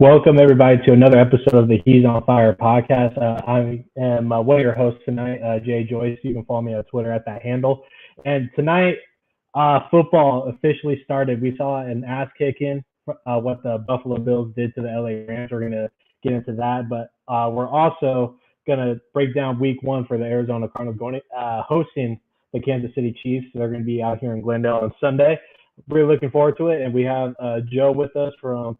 Welcome everybody to another episode of the He's on Fire podcast. I am one of your hosts tonight, Jay Joyce. You can follow me on Twitter at that handle. And tonight, football officially started. We saw an ass kicking, what the Buffalo Bills did to the LA Rams. We're gonna get into that, but we're also gonna break down Week 1 for the Arizona Cardinals going hosting the Kansas City Chiefs. They're gonna be out here in Glendale on Sunday. Really looking forward to it, and we have Joe with us from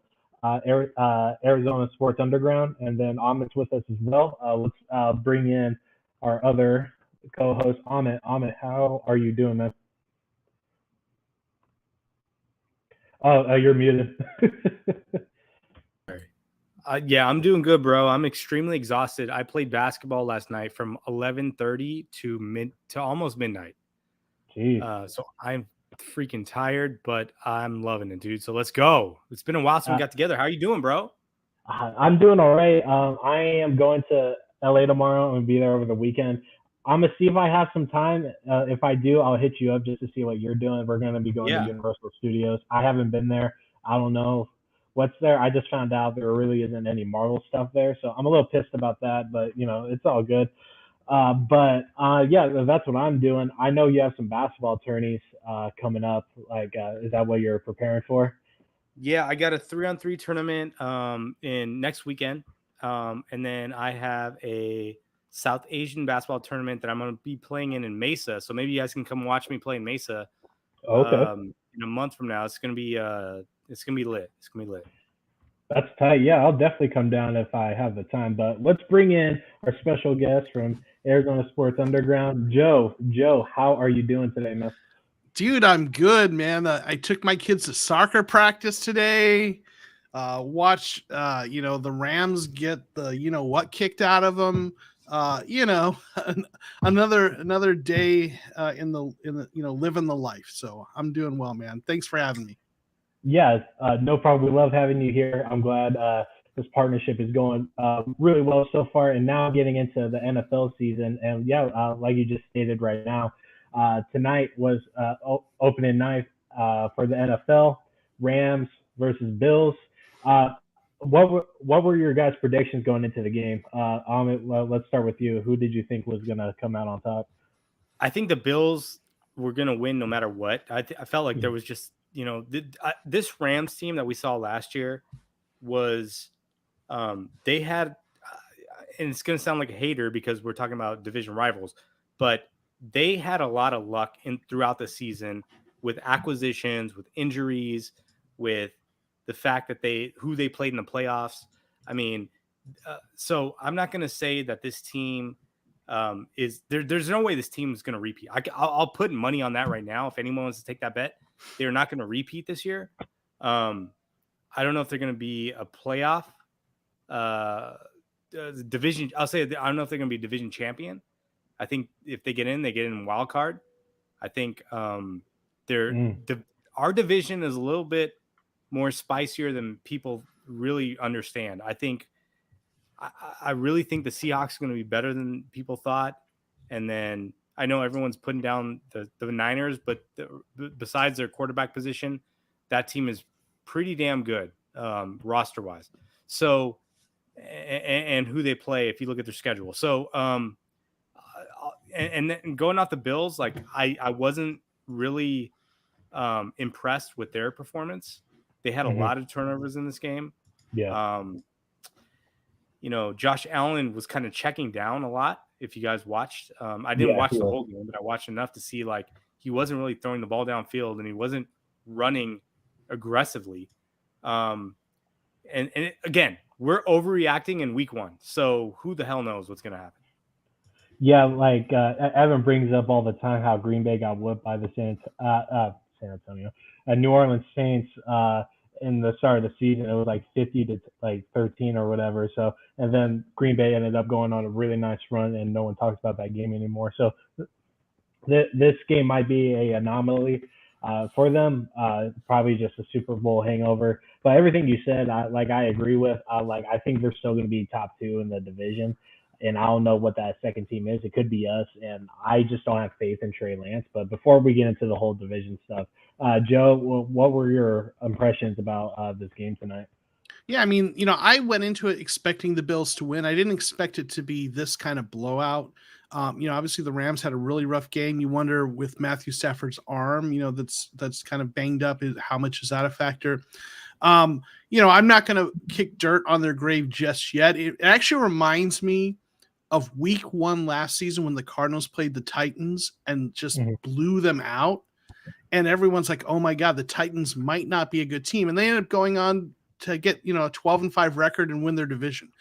Arizona Sports Underground, and then Amit's with us as well. Let's bring in our other co-host, Amit. Amit, how are you doing, man? Oh, you're muted. Yeah, I'm doing good, bro. I'm extremely exhausted. I played basketball last night from 11:30 to almost midnight. Jeez. So I'm freaking tired, but I'm loving it, dude. So let's go. It's been a while since we got together. How are you doing, bro? I'm doing all right. I am going to LA tomorrow. I'm gonna be there over the weekend. I'm gonna see if I have some time. If I do, I'll hit you up just to see what you're doing. We're gonna be going to Universal Studios. I haven't been there. I don't know what's there. I just found out there really isn't any Marvel stuff there, so I'm a little pissed about that. But it's all good. Yeah, that's what I'm doing. I know you have some basketball tourneys coming up. Is that what you're preparing for? Yeah, I got a 3-on-3 tournament in next weekend. And then I have a South Asian basketball tournament that I'm going to be playing in Mesa. So maybe you guys can come watch me play in Mesa. Okay. In a month from now. It's going to be lit. It's going to be lit. That's tight. Yeah, I'll definitely come down if I have the time. But let's bring in our special guest from Arizona Sports Underground, Joe. Joe, how are you doing today, man? Dude, I'm good, man. I took my kids to soccer practice today. Watch, the Rams get the what kicked out of them. Another day in the living the life. So I'm doing well, man. Thanks for having me. Yes, no problem. We love having you here. I'm glad this partnership is going really well so far, and now getting into the NFL season. And yeah, like you just stated right now, tonight was opening night for the NFL, Rams versus Bills. What were your guys' predictions going into the game? Amit, let's start with you. Who did you think was going to come out on top? I think the Bills were going to win no matter what. I felt like there was just this Rams team that we saw last year was they had, and it's going to sound like a hater because we're talking about division rivals, but they had a lot of luck throughout the season with acquisitions, with injuries, with the fact that who they played in the playoffs. I mean, so I'm not going to say that this team is there. There's no way this team is going to repeat. I'll put money on that right now. If anyone wants to take that bet, they're not going to repeat this year. I don't know if they're going to be a playoff division. I'll say I don't know if they're going to be division champion. I think if they get in wild card. I think our division is a little bit more spicier than people really understand. I really think the Seahawks are going to be better than people thought. And then I know everyone's putting down the Niners, but besides their quarterback position, that team is pretty damn good roster wise. So, and who they play, if you look at their schedule. So, and then going off the Bills, like I wasn't really impressed with their performance. They had a lot of turnovers in this game. Yeah. Josh Allen was kind of checking down a lot. If you guys watched, I didn't watch the whole game, but I watched enough to see like he wasn't really throwing the ball downfield and he wasn't running aggressively. And again, we're overreacting in week 1. So who the hell knows what's going to happen? Yeah, like Evan brings up all the time how Green Bay got whipped by the San Antonio, New Orleans Saints in the start of the season. It was like 50 to like 13 or whatever. So, and then Green Bay ended up going on a really nice run, and no one talks about that game anymore. So, this game might be a anomaly for them. Probably just a Super Bowl hangover. But everything you said, I agree with. I think they're still going to be top 2 in the division. And I don't know what that second team is. It could be us, and I just don't have faith in Trey Lance. But before we get into the whole division stuff, Joe, what were your impressions about this game tonight? Yeah, I mean, I went into it expecting the Bills to win. I didn't expect it to be this kind of blowout. Obviously the Rams had a really rough game. You wonder with Matthew Stafford's arm, that's kind of banged up. How much is that a factor? I'm not going to kick dirt on their grave just yet. It actually reminds me of week 1 last season when the Cardinals played the Titans and just blew them out. And everyone's like, oh my God, the Titans might not be a good team. And they ended up going on to get, a 12-5 record and win their division.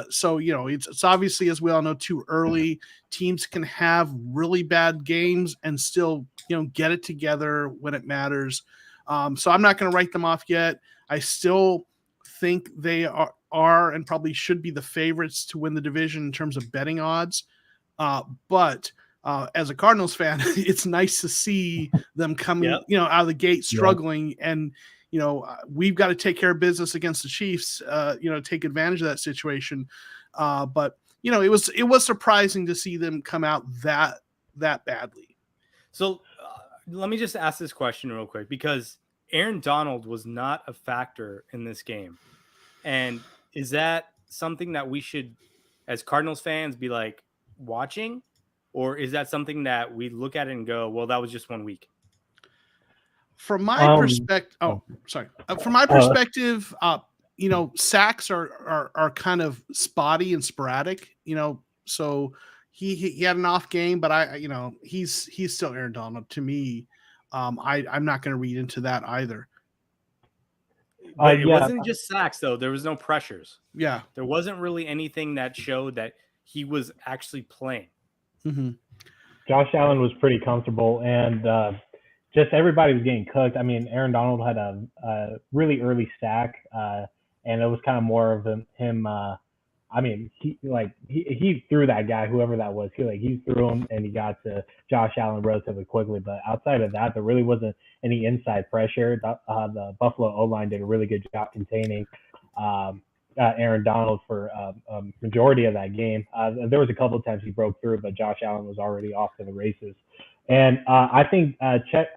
So it's obviously, as we all know, too early. Teams can have really bad games and still, get it together when it matters. So I'm not going to write them off yet. I still think they are and probably should be the favorites to win the division in terms of betting odds. But as a Cardinals fan, it's nice to see them coming, out of the gate struggling. And, we've got to take care of business against the Chiefs, take advantage of that situation. But it was surprising to see them come out that badly. So let me just ask this question real quick, because Aaron Donald was not a factor in this game. And is that something that we should, as Cardinals fans, be like watching? Or is that something that we look at it and go, well, that was just 1 week? From my perspective, From my perspective, sacks are kind of spotty and sporadic. So he had an off game, but he's still Aaron Donald to me. I'm not going to read into that either. But it wasn't just sacks, though. There was no pressures. Yeah, there wasn't really anything that showed that he was actually playing. Mm-hmm. Josh Allen was pretty comfortable, and just everybody was getting cooked. I mean, Aaron Donald had a really early sack, and it was kind of more of him. He threw that guy, whoever that was. He threw him, and he got to Josh Allen relatively quickly. But outside of that, there really wasn't any inside pressure. The Buffalo O-line did a really good job containing Aaron Donald for a majority of that game. There was a couple of times he broke through, but Josh Allen was already off to the races. And I think check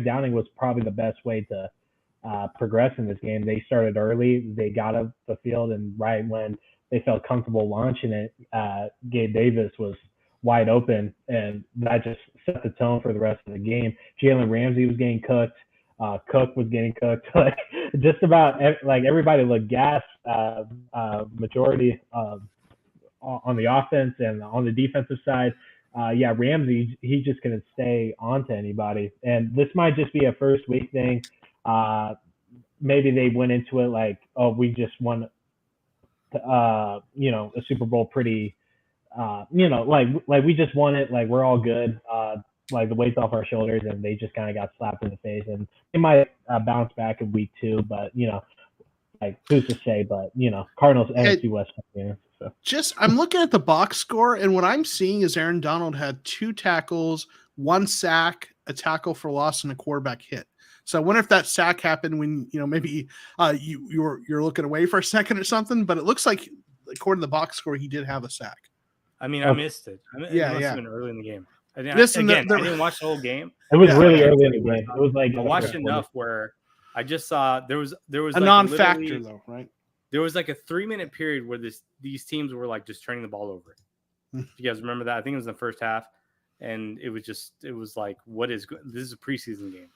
downing was probably the best way to progress in this game. They started early. They got up the field, and right when they felt comfortable launching it, Gabe Davis was wide open, and that just set the tone for the rest of the game. Jalen Ramsey was getting cooked. Cook was getting cooked. Just about everybody looked gassed. Majority on the offense and on the defensive side. Ramsey, he's just going to stay on to anybody. And this might just be a first week thing. Maybe they went into it like, oh, we just won, a Super Bowl pretty, we just won it. Like, we're all good. The weight's off our shoulders, and they just kind of got slapped in the face. And they might bounce back in week 2, but, who's to say? But, Cardinals, NFC West champions. So. I'm looking at the box score, and what I'm seeing is Aaron Donald had 2 tackles, 1 sack, a tackle for loss, and a quarterback hit. So I wonder if that sack happened when maybe you're looking away for a second or something. But it looks like, according to the box score, he did have a sack. I mean, I missed it. It must have been early in the game. I didn't watch the whole game. It was really early in the game. It was like I watched enough where I just saw there was a non-factor though, right? There was like a 3-minute period where these teams were like just turning the ball over. If you guys remember that, I think it was in the first half, and it was like, this is a preseason game.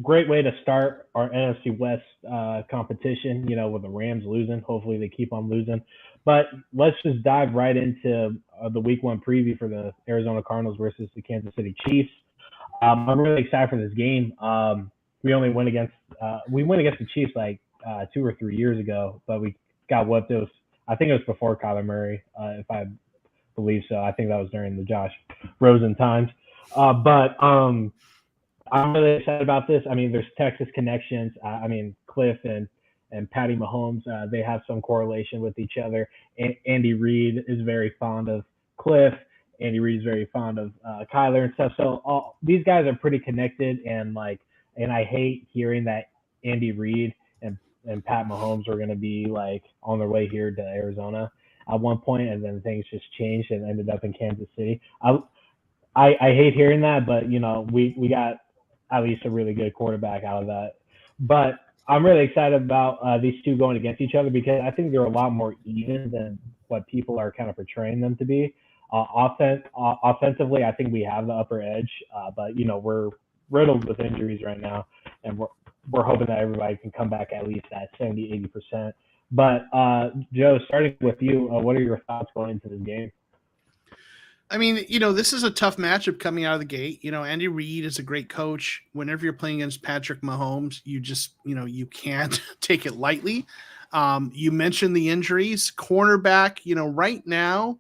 Great way to start our NFC West competition. With the Rams losing, hopefully they keep on losing. But let's just dive right into the Week 1 preview for the Arizona Cardinals versus the Kansas City Chiefs. I'm really excited for this game. We went against the Chiefs like 2 or 3 years ago, but we got whipped. I think it was before Kyler Murray, if I believe so. I think that was during the Josh Rosen times. But I'm really excited about this. I mean, there's Texas connections. Cliff and Patty Mahomes, they have some correlation with each other. Andy Reid is very fond of Cliff. Andy Reid is very fond of Kyler and stuff. So these guys are pretty connected, and I hate hearing that Andy Reid and Pat Mahomes are going to be like on their way here to Arizona at one point, and then things just changed and ended up in Kansas City. I hate hearing that, but we got at least a really good quarterback out of that. But I'm really excited about these two going against each other because I think they're a lot more even than what people are kind of portraying them to be. Offensively, I think we have the upper edge, but we're riddled with injuries right now, and we're hoping that everybody can come back at least at 70-80%. But Joe, starting with you, what are your thoughts going into this game? I mean, this is a tough matchup coming out of the gate. Andy Reid is a great coach. Whenever you're playing against Patrick Mahomes, you just, you can't take it lightly. You mentioned the injuries. Cornerback, right now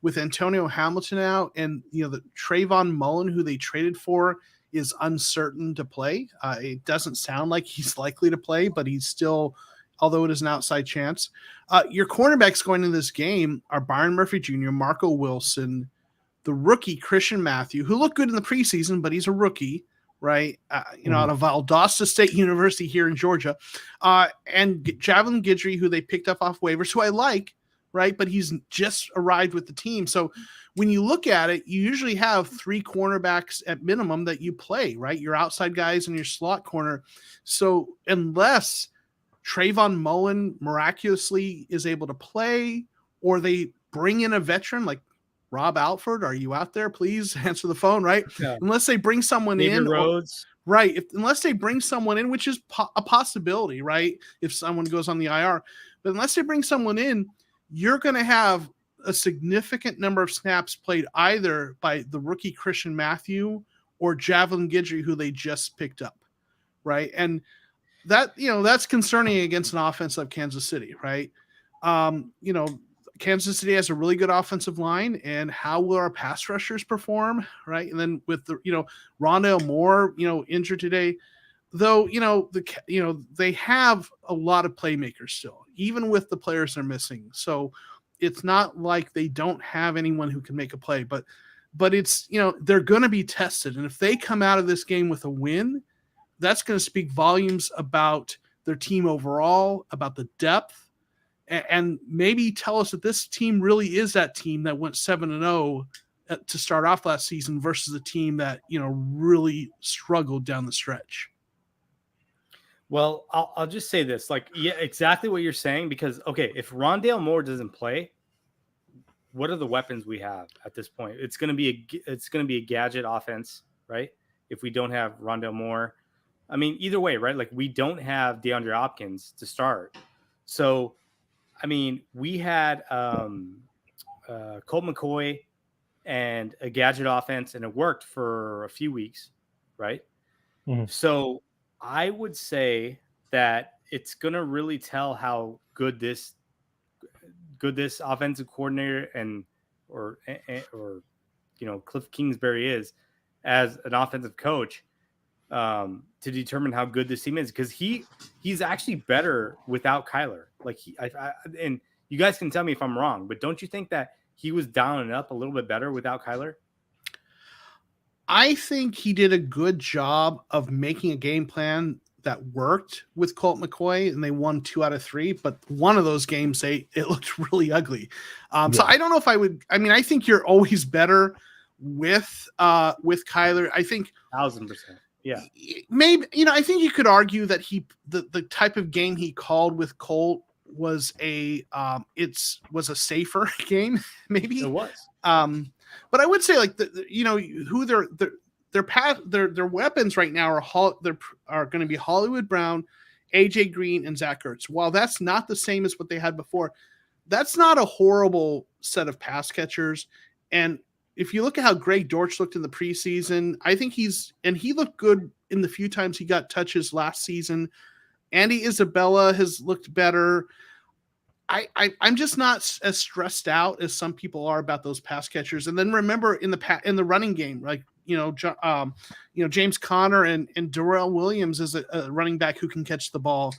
with Antonio Hamilton out and, the Trayvon Mullen, who they traded for, is uncertain to play. It doesn't sound like he's likely to play, but he's still, although it is an outside chance. Your cornerbacks going into this game are Byron Murphy Jr., Marco Wilson, the rookie Christian Matthew, who looked good in the preseason, but he's a rookie, right? Out of Valdosta State University here in Georgia, and Javelin Guidry, who they picked up off waivers, who I like, right? But he's just arrived with the team. So when you look at it, you usually have three cornerbacks at minimum that you play, right? Your outside guys and your slot corner. So unless Trayvon Mullen miraculously is able to play, or they bring in a veteran like Rob Alford, are you out there? Please answer the phone, right? Yeah. Unless they bring someone David Rhodes. Right. Unless they bring someone in, which is a possibility, right? If someone goes on the IR. But unless they bring someone in, you're going to have a significant number of snaps played either by the rookie Christian Matthew or Javelin Guidry, who they just picked up, right? And that, that's concerning against an offense like Kansas City, right? Kansas City has a really good offensive line, and how will our pass rushers perform, right? And then with the, Rondale Moore, injured today, though, they have a lot of playmakers still, even with the players they're missing. So it's not like they don't have anyone who can make a play, but it's, they're going to be tested. And if they come out of this game with a win, that's going to speak volumes about their team overall, about the depth, and maybe tell us that this team really is that team that went 7-0 to start off last season versus a team that, really struggled down the stretch. Well, I'll just say this, yeah, exactly what you're saying, because, okay, if Rondale Moore doesn't play, what are the weapons we have at this point? It's going to be a gadget offense, right? If we don't have Rondale Moore, I mean, either way, right? Like, we don't have DeAndre Hopkins to start. So, I mean, we had Colt McCoy and a gadget offense, and it worked for a few weeks, right? Mm-hmm. So I would say that it's going to really tell how good this offensive coordinator or Cliff Kingsbury is as an offensive coach, to determine how good this team is, because he's actually better without Kyler. Like and you guys can tell me if I'm wrong, but don't you think that he was down and up a little bit better without Kyler? I think he did a good job of making a game plan that worked with Colt McCoy, and they won 2 out of 3. But one of those games, it looked really ugly. So I don't know if I would. I mean, I think you're always better with Kyler. I think 1,000%. Yeah, maybe, I think you could argue that the type of game he called with Colt was a safer game. Maybe it was. But I would say, like, who their weapons right now are going to be Hollywood Brown, AJ Green, and Zach Ertz. While that's not the same as what they had before, that's not a horrible set of pass catchers. And if you look at how Greg Dortch looked in the preseason, I think he looked good in the few times he got touches last season. Andy Isabella has looked better. I'm just not as stressed out as some people are about those pass catchers. And then remember in the running game, like, James Conner and Darrell Williams is a running back who can catch the ball.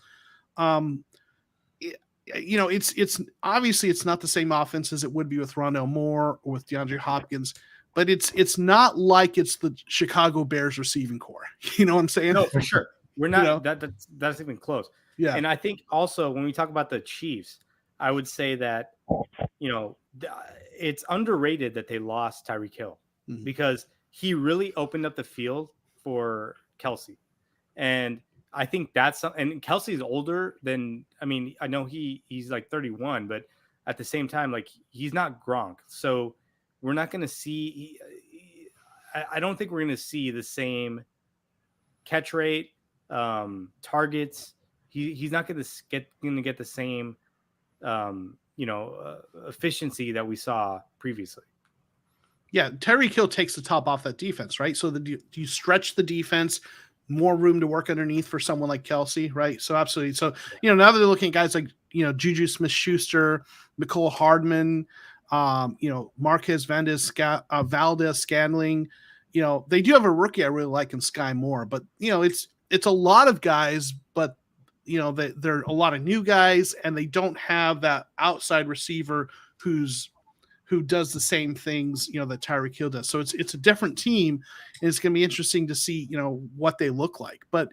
It's obviously it's not the same offense as it would be with Rondale Moore or with DeAndre Hopkins, but it's not like it's the Chicago Bears receiving core. You know what I'm saying? No, for sure. We're not that's even close. Yeah. And I think also when we talk about the Chiefs, I would say that, it's underrated that they lost Tyreek Hill, because he really opened up the field for Kelsey. And I think that's and Kelsey's older than, I mean, I know he's like 31, but at the same time, like he's not Gronk. So we're not going to see, I don't think we're going to see the same catch rate, targets. He's not going to get the same, efficiency that we saw previously. Yeah, Tyreek Hill takes the top off that defense, right? So do you stretch the defense, more room to work underneath for someone like Kelsey, right? So absolutely. So, now that they're looking at guys like, Juju Smith-Schuster, Mecole Hardman, Marquez Valdez-Scantling, they do have a rookie I really like in Sky Moore, but, it's a lot of guys, but, they're a lot of new guys, and they don't have that outside receiver who does the same things, that Tyreek Hill does. So it's a different team, and it's going to be interesting to see, what they look like. But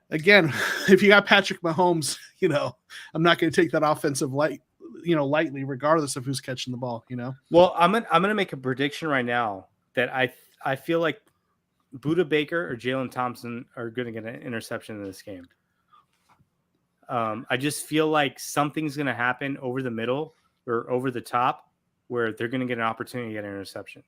again, if you got Patrick Mahomes, I'm not going to take that offensive lightly, regardless of who's catching the ball, Well, I'm going to make a prediction right now that I feel like Budda Baker or Jalen Thompson are going to get an interception in this game. I just feel like something's going to happen over the middle or over the top, where they're going to get an opportunity to get an interception.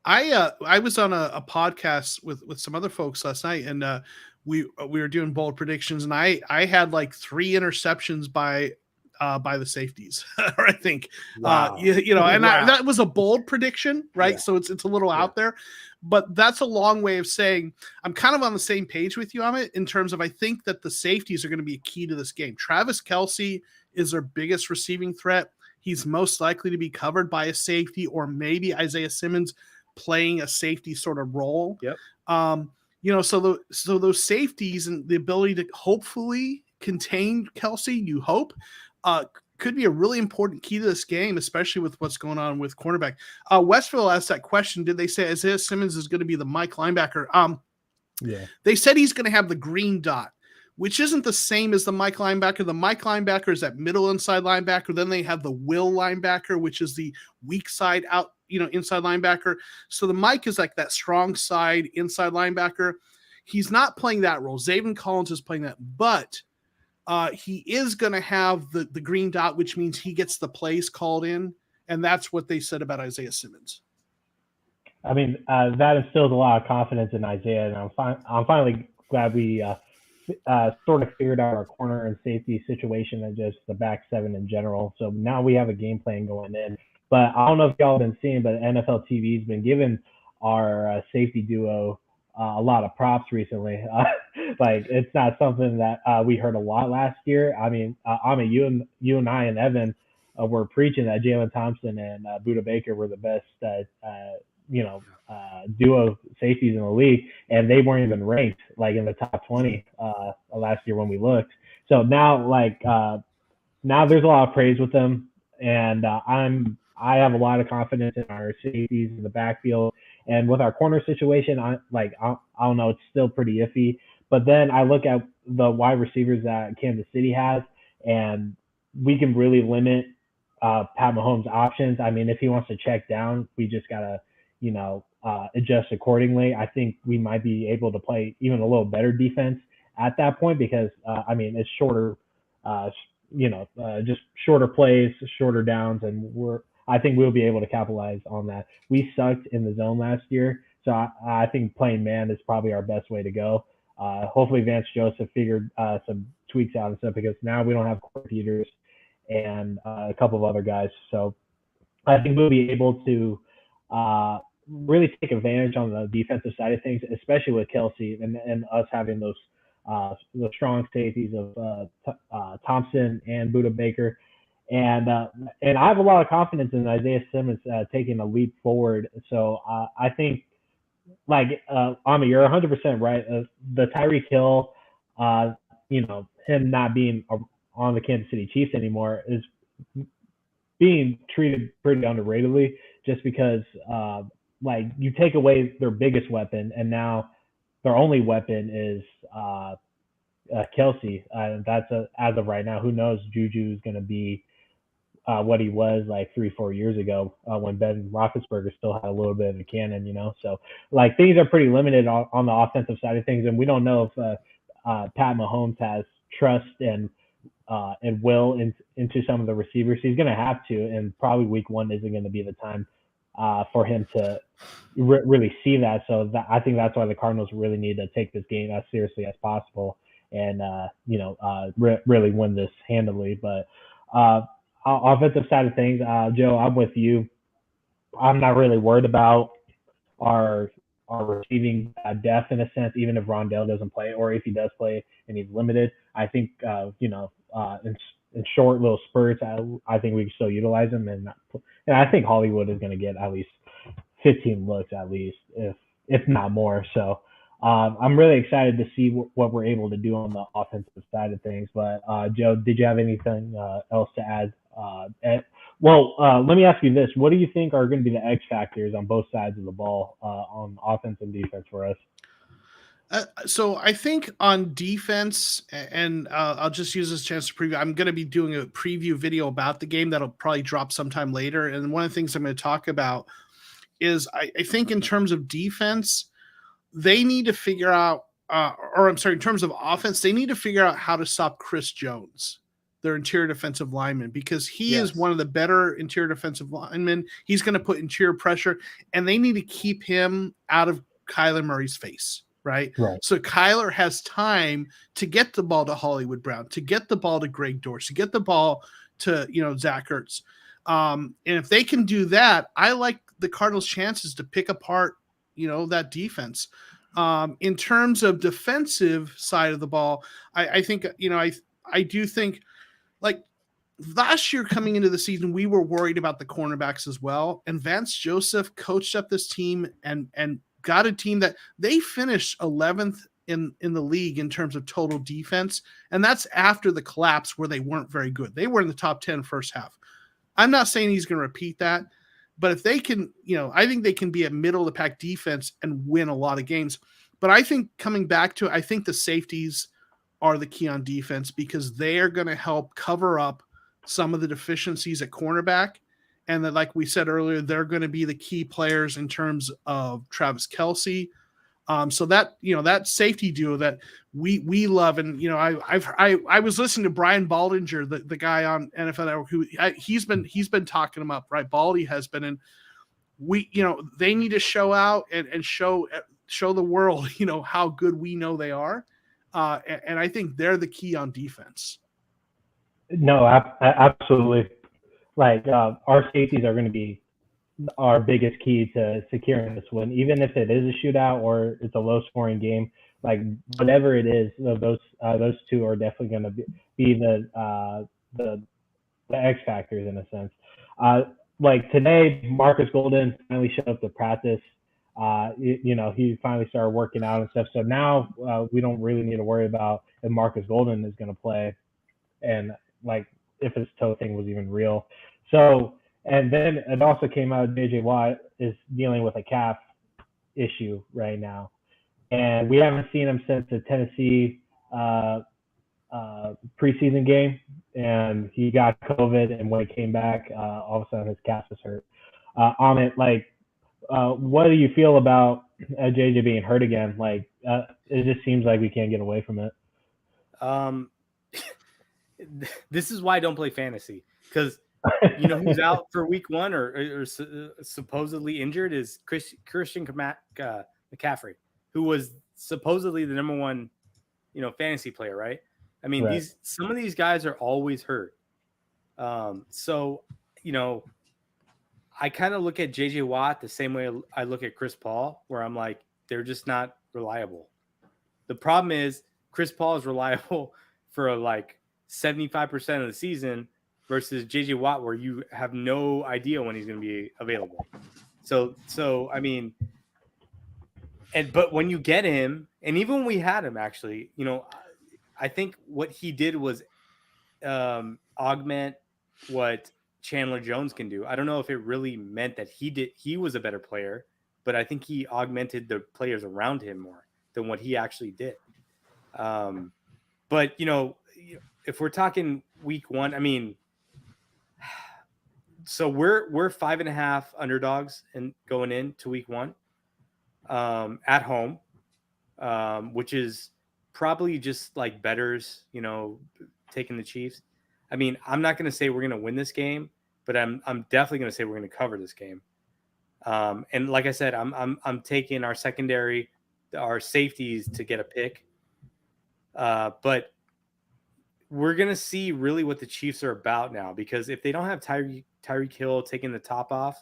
I was on a podcast with some other folks last night, and we were doing bold predictions, and I had like 3 interceptions by the safeties, or I think, wow. And wow. that was a bold prediction, right? Yeah. So it's a little out there, but that's a long way of saying I'm kind of on the same page with you, Amit, in terms of I think that the safeties are going to be a key to this game. Travis Kelce is their biggest receiving threat. He's most likely to be covered by a safety, or maybe Isaiah Simmons playing a safety sort of role. Yep. So those safeties and the ability to hopefully contain Kelce, you hope, could be a really important key to this game, especially with what's going on with cornerback. Westville asked that question. Did they say Isaiah Simmons is going to be the Mike linebacker? Yeah. They said he's going to have the green dot, which isn't the same as the Mike linebacker. The Mike linebacker is that middle inside linebacker. Then they have the Will linebacker, which is the weak side out, inside linebacker. So the Mike is like that strong side inside linebacker. He's not playing that role. Zaven Collins is playing that, but he is going to have the green dot, which means he gets the plays called in. And that's what they said about Isaiah Simmons. I mean, that instills a lot of confidence in Isaiah, and I'm finally glad we sort of figured out our corner and safety situation and just the back seven in general. So now we have a game plan going in. But I don't know if y'all have been seeing, but NFL TV has been giving our safety duo a lot of props recently. Like, it's not something that we heard a lot last year. I mean, Amit, you and I and Evan were preaching that Jalen Thompson and Budda Baker were the best duo safeties in the league, and they weren't even ranked like in the top 20 last year when we looked. So now, now there's a lot of praise with them, and I have a lot of confidence in our safeties in the backfield, and with our corner situation, I don't know, it's still pretty iffy. But then I look at the wide receivers that Kansas City has, and we can really limit Pat Mahomes' options. I mean, if he wants to check down, we just gotta adjust accordingly. I think we might be able to play even a little better defense at that point because, it's shorter, just shorter plays, shorter downs, and I think we'll be able to capitalize on that. We sucked in the zone last year, so I think playing man is probably our best way to go. Hopefully Vance Joseph figured some tweaks out and stuff because now we don't have Corey Peters and a couple of other guys. So I think we'll be able to really take advantage on the defensive side of things, especially with Kelsey and us having those strong safeties of Thompson and Budda Baker. And I have a lot of confidence in Isaiah Simmons taking a leap forward. So I think, Ami, you're 100% right. The Tyreek Hill, him not being on the Kansas City Chiefs anymore is being treated pretty underratedly just because, you take away their biggest weapon and now their only weapon is Kelsey. That's as of right now. Who knows? Juju is going to be what he was like 3-4 years ago when Ben Roethlisberger still had a little bit of a cannon, So like things are pretty limited on the offensive side of things, and we don't know if Pat Mahomes has trust and will into some of the receivers. He's going to have to, and probably week 1 isn't going to be the time for him to really see that. So I think that's why the Cardinals really need to take this game as seriously as possible and really win this handily. But offensive side of things, Joe, I'm with you. I'm not really worried about our receiving depth in a sense, even if Rondell doesn't play, or if he does play and he's limited. I think in short little spurts, I think we can still utilize him, and I think Hollywood is going to get at least 15 looks at least, if not more. So I'm really excited to see what we're able to do on the offensive side of things. But Joe, did you have anything else to add? Let me ask you this: what do you think are going to be the X factors on both sides of the ball on offense and defense for us? So I think on defense, and I'll just use this chance to preview. I'm going to be doing a preview video about the game that'll probably drop sometime later. And one of the things I'm going to talk about is I think in terms of defense, they need to figure out, in terms of offense, they need to figure out how to stop Chris Jones, their interior defensive lineman, because he is one of the better interior defensive linemen. He's going to put interior pressure, and they need to keep him out of Kyler Murray's face. Right. So Kyler has time to get the ball to Hollywood Brown, to get the ball to Greg Dortch, to get the ball to, Zach Ertz. And if they can do that, I like the Cardinals' chances to pick apart, that defense. In terms of defensive side of the ball, I think, I do think, like, last year coming into the season, we were worried about the cornerbacks as well. And Vance Joseph coached up this team and got a team that they finished 11th in the league in terms of total defense. And that's after the collapse where they weren't very good. They were in the top 10 first half. I'm not saying he's going to repeat that, but if they can, I think they can be a middle of the pack defense and win a lot of games. But I think coming back to it, I think the safeties are the key on defense because they are going to help cover up some of the deficiencies at cornerback. And that, like we said earlier, they're going to be the key players in terms of Travis Kelce. So that, that safety duo that we love. And, I was listening to Brian Baldinger, the guy on NFL Network, who he's been talking him up, right? Baldy has been in. They need to show out and show the world, how good we know they are. And I think they're the key on defense. No, absolutely. Like our safeties are going to be our biggest key to securing this win, even if it is a shootout or it's a low-scoring game. Like whatever it is, those two are definitely going to be the X factors in a sense. Like today, Marcus Golden finally showed up to practice. He finally started working out and stuff. So now we don't really need to worry about if Marcus Golden is going to play, and like if his toe thing was even real. So, and then it also came out J.J. Watt is dealing with a calf issue right now. And we haven't seen him since the Tennessee preseason game. And he got COVID, and when he came back, all of a sudden his calf was hurt. What do you feel about JJ being hurt again? Like, it just seems like we can't get away from it. This is why I don't play fantasy, because who's out for week 1 or supposedly injured is Christian McCaffrey, who was supposedly the number 1 fantasy player, right? I mean, right. Some of these guys are always hurt. So I kind of look at JJ Watt the same way I look at Chris Paul, where I'm like, they're just not reliable. The problem is Chris Paul is reliable for like 75% of the season versus JJ Watt, where you have no idea when he's going to be available. So I mean, but when you get him, and even when we had him, actually, I think what he did was augment what Chandler Jones can do. I don't know if it really meant that he was a better player, but I think he augmented the players around him more than what he actually did. But if we're talking week 1, I mean, So we're 5.5 underdogs and going into week 1 at home, which is probably just like bettors, taking the Chiefs. I mean, I'm not going to say we're going to win this game, but I'm definitely going to say we're going to cover this game. And like I said, I'm taking our secondary, our safeties to get a pick. But we're going to see really what the Chiefs are about now, because if they don't have Tyreek Hill taking the top off,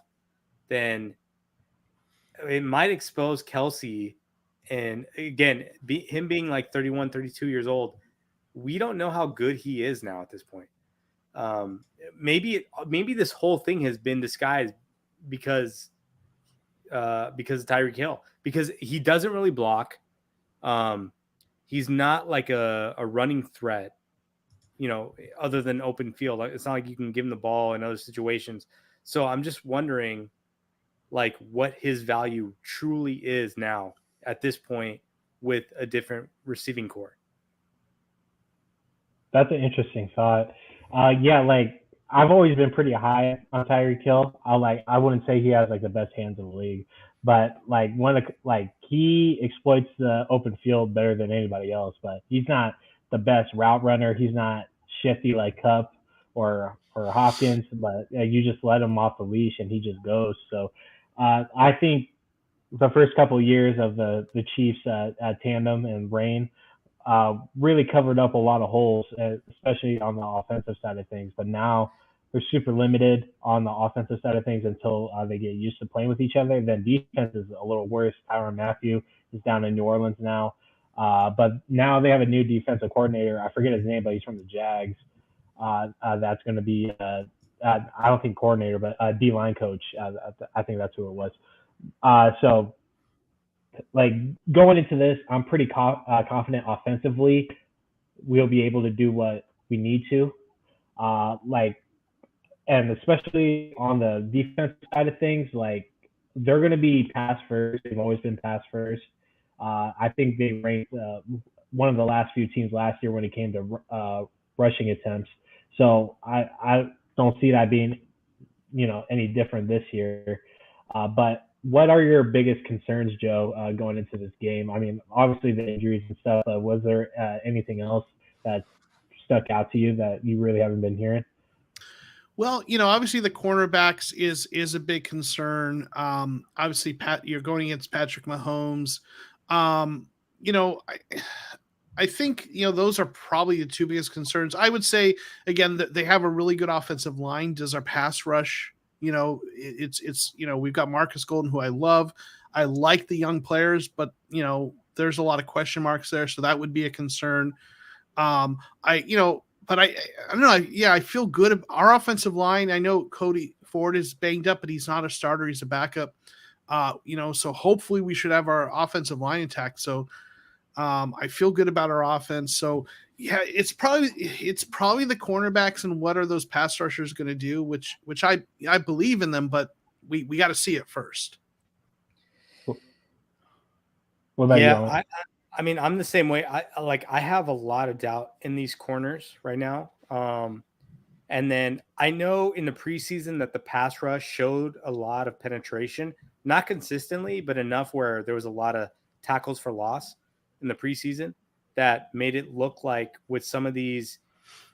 then it might expose Kelsey. And again, him being like 31, 32 years old, we don't know how good he is now at this point. Maybe this whole thing has been disguised because of Tyreek Hill, because he doesn't really block. He's not like a running threat, other than open field. It's not like you can give him the ball in other situations. So I'm just wondering, like, what his value truly is now at this point with a different receiving core. That's an interesting thought. Yeah, like I've always been pretty high on Tyreek Hill. I wouldn't say he has like the best hands in the league, but like he exploits the open field better than anybody else. But he's not the best route runner. He's not shifty like Cup or Hopkins. But you just let him off the leash and he just goes. So I think the first couple of years of the Chiefs tandem and Rain really covered up a lot of holes, especially on the offensive side of things. But now they're super limited on the offensive side of things until they get used to playing with each other. Then defense is a little worse. Tyrann Mathieu is down in New Orleans now. But now they have a new defensive coordinator. I forget his name, but he's from the Jags. That's going to be, I don't think coordinator, but D-line coach. I think that's who it was. So like going into this, I'm pretty confident offensively we'll be able to do what we need to. And especially on the defensive side of things, like they're going to be pass first. They've always been pass first. I think they ranked one of the last few teams last year when it came to rushing attempts. So I don't see that being, any different this year. But what are your biggest concerns, Joe, going into this game? I mean, obviously the injuries and stuff. Was there anything else that stuck out to you that you really haven't been hearing? Well, obviously the cornerbacks is a big concern. Obviously, you're going against Patrick Mahomes. I think those are probably the two biggest concerns. I would say again that they have a really good offensive line. Does our pass rush? It's we've got Marcus Golden, who I love. I like the young players, but there's a lot of question marks there, so that would be a concern. But I don't know. I feel good. Our offensive line. I know Cody Ford is banged up, but he's not a starter. He's a backup. So hopefully we should have our offensive line intact. So I feel good about our offense. So yeah, it's probably the cornerbacks and what are those pass rushers going to do, which I believe in them, but we got to see it first. What about you? I mean, I'm the same way. I have a lot of doubt in these corners right now. And then I know in the preseason that the pass rush showed a lot of penetration, not consistently, but enough where there was a lot of tackles for loss in the preseason that made it look like with some of these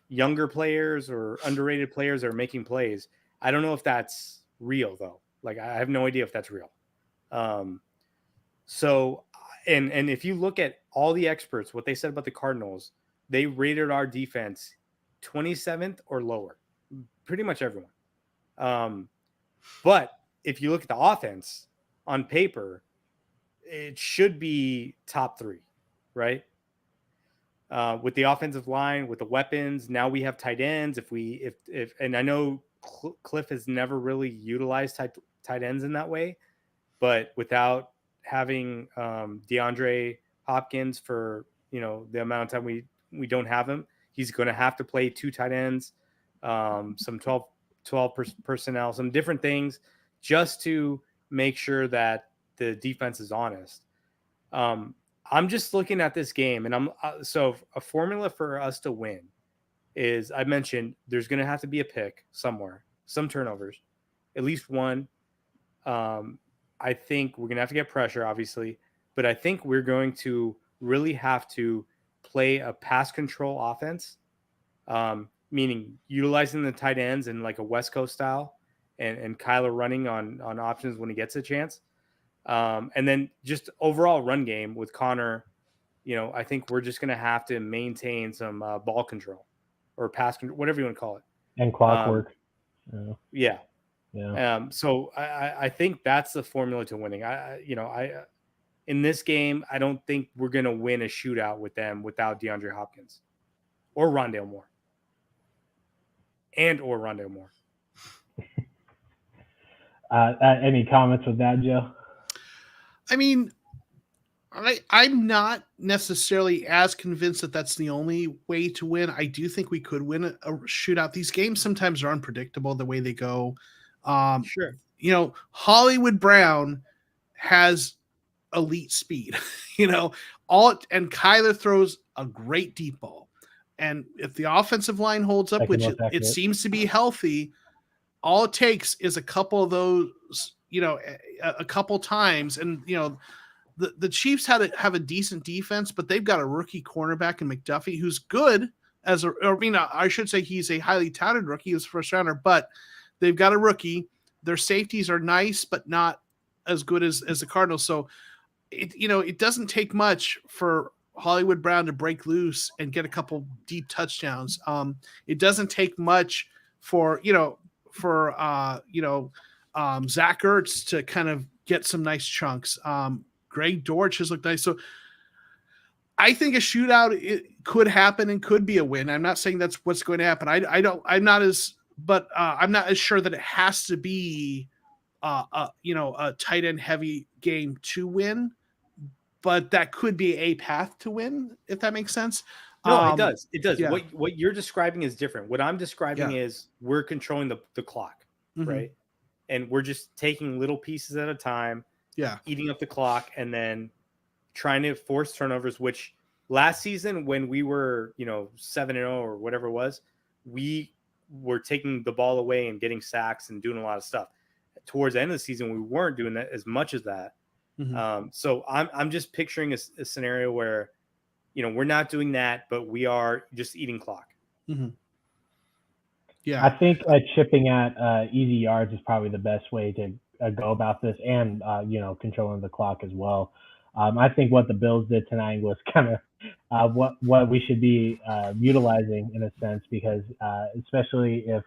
younger players or underrated players that are making plays. I don't know if that's real though. Like I have no idea if that's real. So, and if you look at all the experts, what they said about the Cardinals, they rated our defense 27th or lower, pretty much everyone. But if you look at the offense on paper, it should be top 3, right? With the offensive line, with the weapons, now we have tight ends. And I know Cliff has never really utilized tight ends in that way, but without having DeAndre Hopkins for the amount of time we don't have him, he's going to have to play 2 tight ends, some 12 personnel, some different things just to make sure that the defense is honest. I'm just looking at this game, and so a formula for us to win is, I mentioned there's going to have to be a pick somewhere. some turnovers, at least one. I think we're going to have to get pressure, obviously, but I think we're going to really have to play a pass control offense, meaning utilizing the tight ends in like a West Coast style and Kyler running on options when he gets a chance. And then just overall run game with Connor, I think we're just going to have to maintain some ball control or pass control, whatever you want to call it. And clockwork. Yeah. Yeah. So I think that's the formula to winning. In this game, I don't think we're going to win a shootout with them without DeAndre Hopkins or Rondale Moore. Or Rondale Moore. Any comments with that, Joe? I mean, I'm not necessarily as convinced that that's the only way to win. I do think we could win a shootout. These games sometimes are unpredictable the way they go. Sure. Hollywood Brown has elite speed, and Kyler throws a great deep ball. And if the offensive line holds up, which it seems to be healthy, all it takes is a couple of those, a couple times. And, the Chiefs have a decent defense, but they've got a rookie cornerback in McDuffie who's good I should say he's a highly touted rookie. He was first rounder, but they've got a rookie. Their safeties are nice, but not as good as the Cardinals. So it doesn't take much for Hollywood Brown to break loose and get a couple deep touchdowns. It doesn't take much for Zach Ertz to kind of get some nice chunks. Greg Dortch has looked nice. So I think a shootout it could happen and could be a win. I'm not saying that's what's going to happen. I'm not as sure that it has to be a tight end heavy game to win, but that could be a path to win, if that makes sense. No, it does. Yeah. What you're describing is different. What I'm describing is we're controlling the clock, right? And we're just taking little pieces at a time, eating up the clock, and then trying to force turnovers, which last season when we were, 7-0 or whatever it was, we were taking the ball away and getting sacks and doing a lot of stuff. Towards the end of the season, we weren't doing that as much as that. So I'm just picturing a scenario where, we're not doing that, but we are just eating clock. Yeah, I think chipping at easy yards is probably the best way to go about this, and controlling the clock as well. I think what the Bills did tonight was kind of what we should be utilizing in a sense, because especially if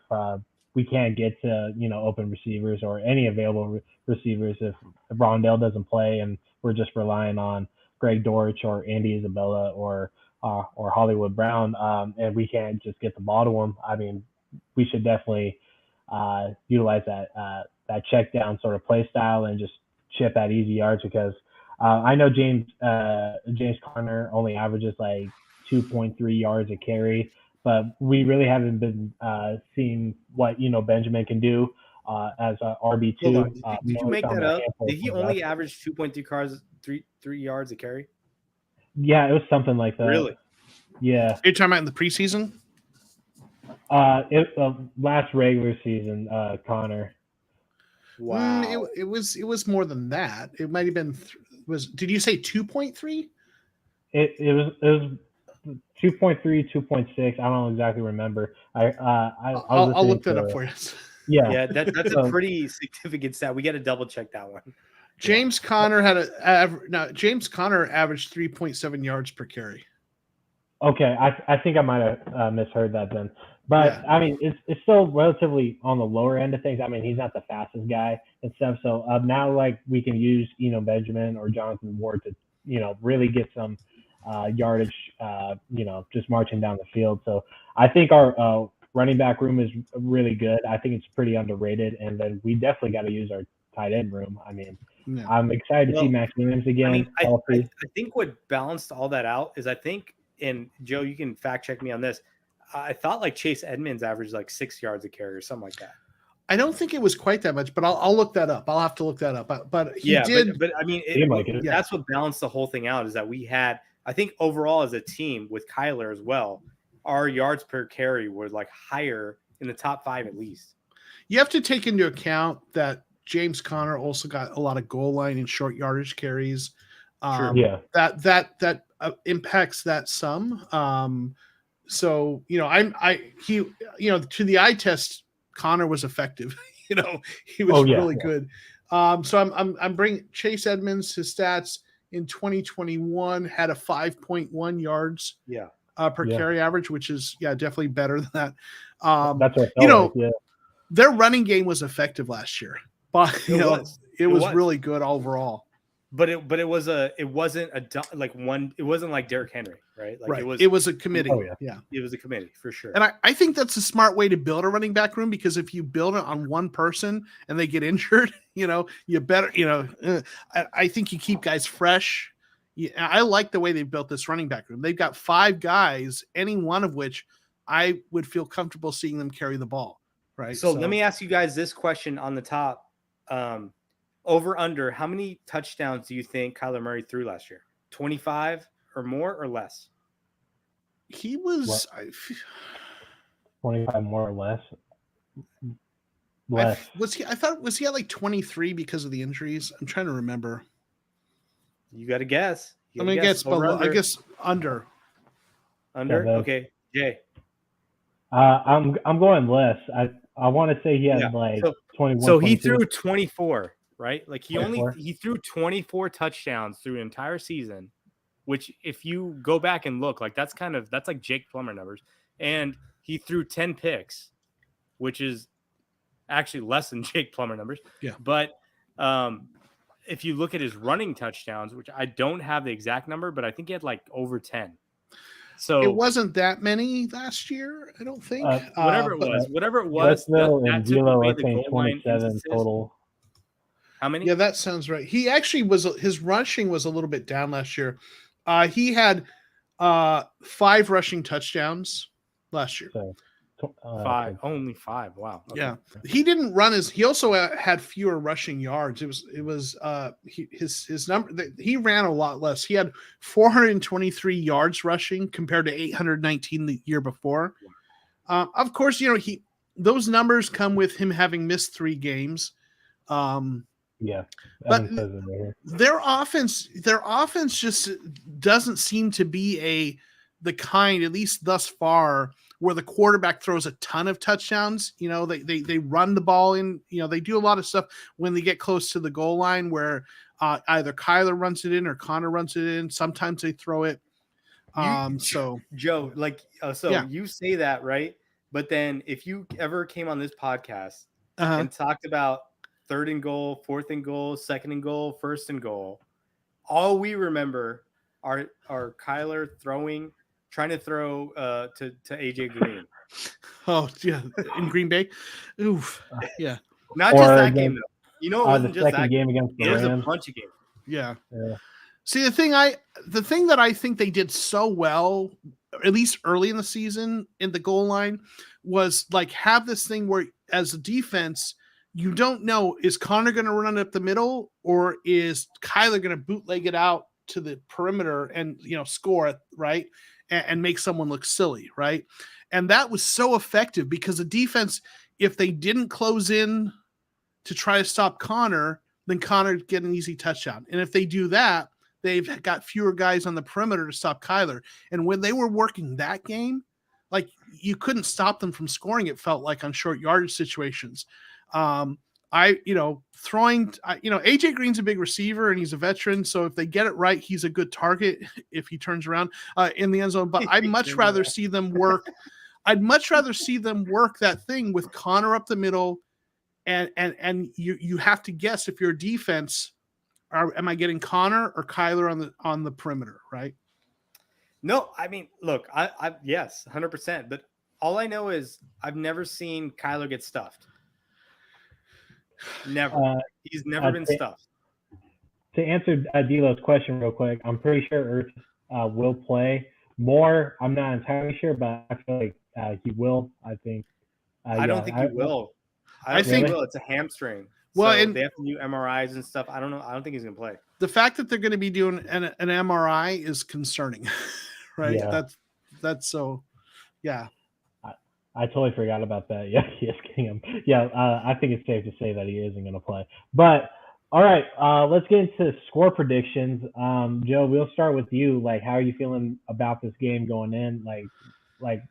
we can't get to open receivers or any available receivers, if Rondale doesn't play and we're just relying on Greg Dortch or Andy Isabella or Hollywood Brown, and we can't just get the ball to him. I mean, we should definitely utilize that check down sort of play style and just chip at easy yards, because I know James Conner only averages like 2.3 yards a carry, but we really haven't been seeing what Benjamin can do as a RB2. Did you make that up? Did he only average 2.3 yards a carry? Yeah, it was something like that. Really? Yeah. You're talking about in the preseason? Last regular season, Connor. Wow. It was more than that. It might have been. Did you say 2.3? It was 2.3, 2.6. I don't exactly remember. I'll look that up for you. Yeah, that's a pretty significant stat. We got to double check that one. James Conner James Conner averaged 3.7 yards per carry. Okay, I think I might have misheard that then. But I mean, it's still relatively on the lower end of things. I mean, he's not the fastest guy and stuff. So now, like, we can use Benjamin or Jonathan Ward to really get some yardage. Just marching down the field. So I think our running back room is really good. I think it's pretty underrated, and then we definitely got to use our tight end room. I mean, I'm excited to see Max Williams again. I think what balanced all that out is and Joe, you can fact check me on this. I thought like Chase Edmonds averaged like 6 yards a carry or something like that. I don't think it was quite that much, but I'll look that up. I'll have to look that up. But he did. But I mean, that's what balanced the whole thing out, is that we had, I think overall as a team with Kyler as well, our yards per carry were like higher in the top 5 at least. You have to take into account that James Conner also got a lot of goal line and short yardage carries. Sure. That impacts that some. So to the eye test, Connor was effective. He was really good. So I'm bringing Chase Edmonds. His stats in 2021 had a 5.1 yards per carry average, which is definitely better than that. That's what their running game was effective last year, but it was really good overall. But it wasn't like Derrick Henry, right? Like it was a committee. It was a committee for sure. And I think that's a smart way to build a running back room, because if you build it on one person and they get injured, you better, I think you keep guys fresh. I like the way they built this running back room. They've got 5 guys, any one of which I would feel comfortable seeing them carry the ball. Right. So let me ask you guys this question on the top. Over under, how many touchdowns do you think Kyler Murray threw last year? 25 or more or less? He was 25 more or less. Was he at like 23 because of the injuries? I'm trying to remember. You got to guess. I'm gonna guess below. I guess under. Under? Okay. Jay. I'm going less. I want to say he had 21. So he threw 24. Right? Like he threw 24 touchdowns through an entire season, which if you go back and look, like that's like Jake Plummer numbers. And he threw 10 picks, which is actually less than Jake Plummer numbers. Yeah. But if you look at his running touchdowns, which I don't have the exact number, but I think he had like over 10. So it wasn't that many last year, I don't think. Whatever it was, that D'Lo, 27 total. How many? Yeah, that sounds right. He actually his rushing was a little bit down last year. He had 5 rushing touchdowns last year. So, 5, only 5. Wow. Okay. Yeah, he didn't run he also had fewer rushing yards. His number. He ran a lot less. He had 423 yards rushing compared to 819 the year before. Of course, those numbers come with him having missed 3 games. But their offense just doesn't seem to be the kind, at least thus far, where the quarterback throws a ton of touchdowns. They run the ball in. They do a lot of stuff when they get close to the goal line, where either Kyler runs it in or Connor runs it in. Sometimes they throw it. Joe, you say that, right? But then if you ever came on this podcast and talked about 3rd and goal, 4th and goal, 2nd and goal, 1st and goal, all we remember are Kyler trying to throw to AJ Green. Oh yeah, in Green Bay. Oof. Yeah. Not just that game though. It wasn't just that game against the Rams. There was a bunch of games. Yeah. See, the thing that I think they did so well, at least early in the season in the goal line, was like have this thing where as a defense, you don't know, is Connor going to run up the middle or is Kyler going to bootleg it out to the perimeter and, score it, right? And make someone look silly, right? And that was so effective because the defense, if they didn't close in to try to stop Connor, then Connor get an easy touchdown. And if they do that, they've got fewer guys on the perimeter to stop Kyler. And when they were working that game, like you couldn't stop them from scoring, it felt like, on short yardage situations. AJ Green's a big receiver and he's a veteran. So if they get it right, he's a good target if he turns around in the end zone. But I'd much rather see them work. I'd much rather see them work that thing with Connor up the middle. And you have to guess, if you're a defense, am I getting Connor or Kyler on the perimeter? Right. No, I mean, look, I yes, 100%. But all I know is I've never seen Kyler get stuffed. Never. He's never been stuffed. To answer D'Lo's question real quick, I'm pretty sure Ertz will play more. I'm not entirely sure, but I feel like he will. I think. I don't think he will. I think he will. It's a hamstring. Well, so and they have to do MRIs and stuff. I don't know. I don't think he's gonna play. The fact that they're going to be doing an MRI is concerning, right? Yeah. That's so. Yeah. I totally forgot about that. Yeah, he is getting him. Yeah, I think it's safe to say that he isn't going to play. But all right, let's get into score predictions. Joe, we'll start with you. Like, how are you feeling about this game going in? Like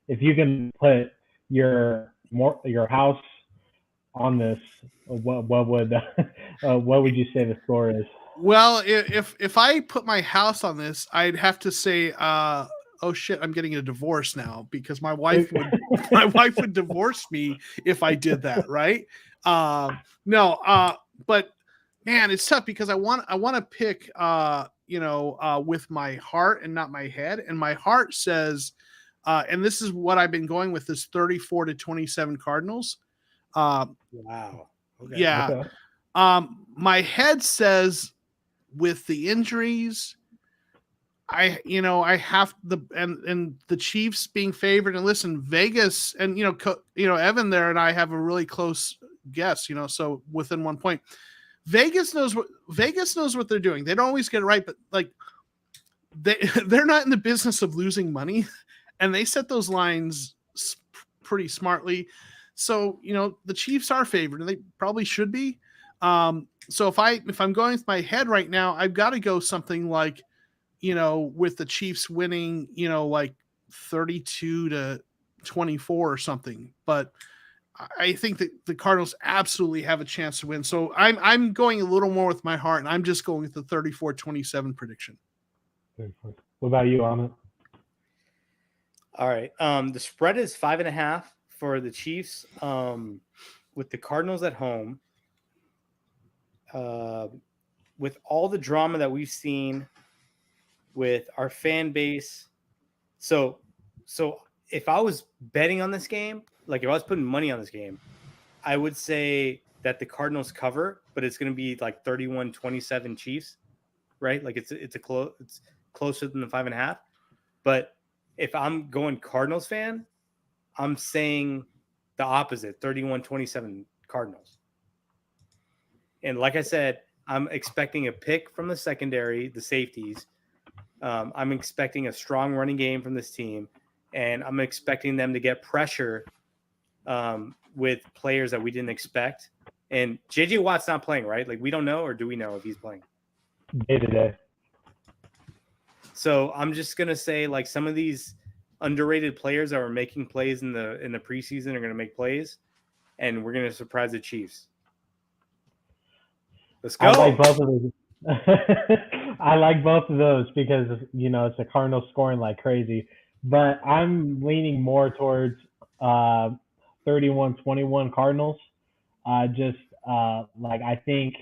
if you can put your house on this, what would you say the score is? Well, if I put my house on this, I'd have to say, oh shit, I'm getting a divorce now because my wife would divorce me if I did that, right? No, but man, it's tough because I want to pick with my heart and not my head, and my heart says, and this is what I've been going with, is 34-27 Cardinals. Wow. Okay. Yeah. Okay. My head says, with the injuries, I have and the Chiefs being favored, and listen, Vegas and Evan there and I have a really close guess, so within 1 point. Vegas knows what they're doing. They don't always get it right, but like they're not in the business of losing money, and they set those lines pretty smartly. So, the Chiefs are favored, and they probably should be. So if I'm going with my head right now, I've got to go something like, with the Chiefs winning, like 32-24 or something. But I think that the Cardinals absolutely have a chance to win. So I'm going a little more with my heart, and I'm just going with the 34-27 prediction. What about you, Amit? All right. The spread is 5.5 for the Chiefs. With the Cardinals at home. With all the drama that we've seen with our fan base. So if I was betting on this game, like if I was putting money on this game, I would say that the Cardinals cover, but it's going to be like 31-27 Chiefs, right? Like it's closer than the 5.5. But if I'm going Cardinals fan, I'm saying the opposite, 31-27 Cardinals. And like I said, I'm expecting a pick from the secondary, the safeties. I'm expecting a strong running game from this team, and I'm expecting them to get pressure with players that we didn't expect. And J.J. Watt's not playing, right? Like we don't know, or do we know if he's playing? Day to day. So I'm just gonna say, like, some of these underrated players that were making plays in the preseason are gonna make plays, and we're gonna surprise the Chiefs. Let's go. I like both of those. I like both of those because it's the Cardinals scoring like crazy, but I'm leaning more towards 31-21 Cardinals. I think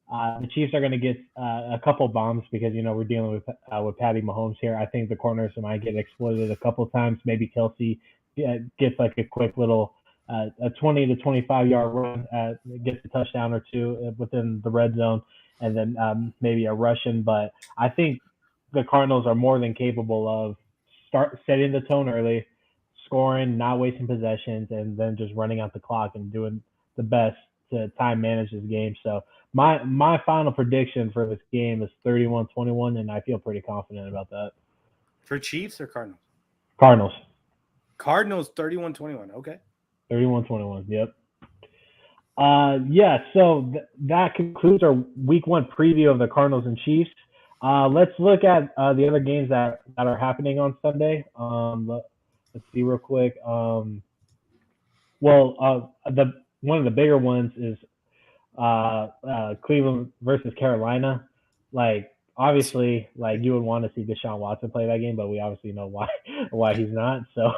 the Chiefs are going to get a couple bombs because we're dealing with Patty Mahomes here. I think the corners might get exploited a couple times. Maybe Kelsey gets like a quick little a 20 to 25 yard run, gets a touchdown or two within the red zone, and then maybe a Russian. But I think the Cardinals are more than capable of setting the tone early, scoring, not wasting possessions, and then just running out the clock and doing the best to time manage this game. So my final prediction for this game is 31-21, and I feel pretty confident about that. For Chiefs or Cardinals? Cardinals. Cardinals 31-21. Okay. 31-21. Yep. So that concludes our week 1 preview of the Cardinals and Chiefs. Let's look at the other games that are happening on Sunday. Let's see real quick. One of the bigger ones is Cleveland versus Carolina. Like, obviously, like you would want to see Deshaun Watson play that game, but we obviously know why he's not. So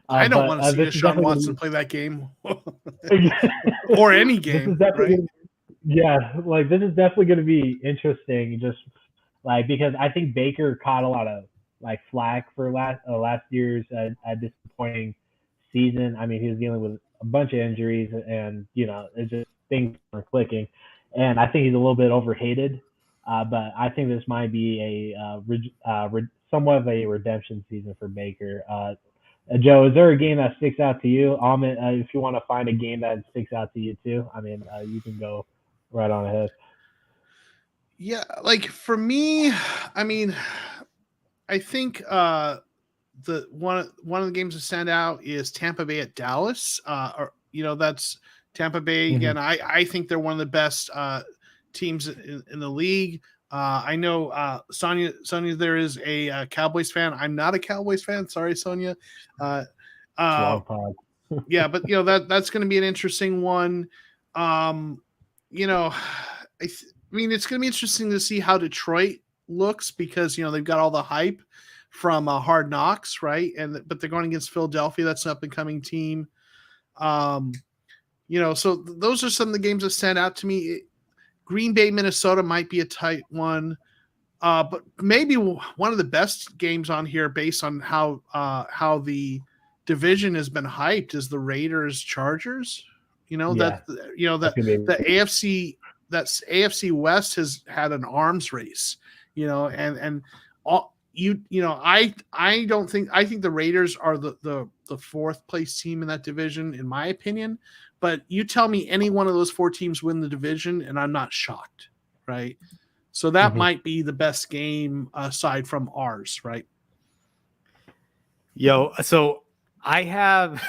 I don't want to see Deshaun Watson play that game or any game. Right? This is definitely going to be interesting. Just like because I think Baker caught a lot of like flack for last year's disappointing season. I mean, he was dealing with a bunch of injuries, and it's just things are clicking. And I think he's a little bit overhated. But I think this might be somewhat of a redemption season for Baker. Joe, is there a game that sticks out to you? Amit, if you want to find a game that sticks out to you too, I mean, you can go right on ahead. Yeah, like for me, I mean, I think the one of the games that stand out is Tampa Bay at Dallas. That's Tampa Bay again. I think they're one of the best teams in the league. I know Sonia there is a Cowboys fan. I'm not a Cowboys fan. Sorry, Sonia. Yeah, but that's going to be an interesting one. I mean, it's going to be interesting to see how Detroit looks because they've got all the hype from Hard Knocks, right? But they're going against Philadelphia. That's an up and coming team. So those are some of the games that stand out to me. Green Bay, Minnesota might be a tight one. But maybe one of the best games on here based on how the division has been hyped is the Raiders Chargers. The AFC West has had an arms race, and all I think the Raiders are the fourth place team in that division in my opinion, but you tell me any one of those four teams win the division and I'm not shocked, right? So that might be the best game aside from ours, right? So I have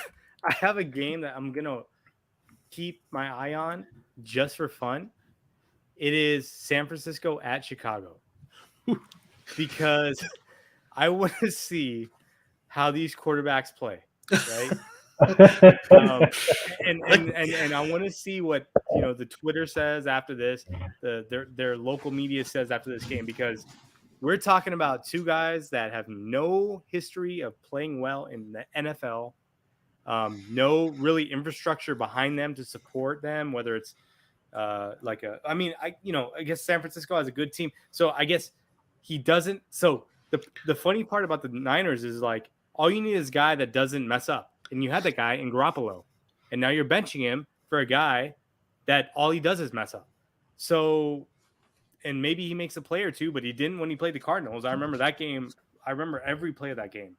a game that I'm gonna keep my eye on just for fun. It is San Francisco at Chicago because I want to see how these quarterbacks play, right? And I want to see what the Twitter says after this, their local media says after this game, because we're talking about two guys that have no history of playing well in the NFL, no really infrastructure behind them to support them, whether it's I guess San Francisco has a good team, so I guess he doesn't. So the funny part about the Niners is like all you need is a guy that doesn't mess up. And you had that guy in Garoppolo, and now you're benching him for a guy that all he does is mess up. So, and maybe he makes a play or two, but he didn't when he played the Cardinals. I remember that game. I remember every play of that game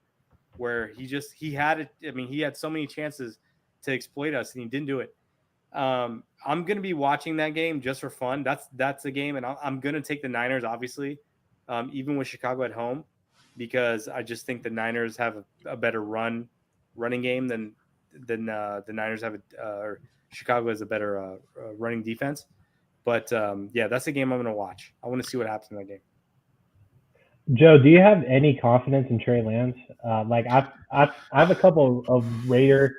where he had it. I mean, he had so many chances to exploit us, and he didn't do it. I'm going to be watching that game just for fun. That's the game, and I'm going to take the Niners, obviously, even with Chicago at home, because I just think the Niners have a better running game than the Niners have, or Chicago has a better running defense. But that's a game I'm going to watch. I want to see what happens in that game. Joe, do you have any confidence in Trey Lance? I have a couple of Raider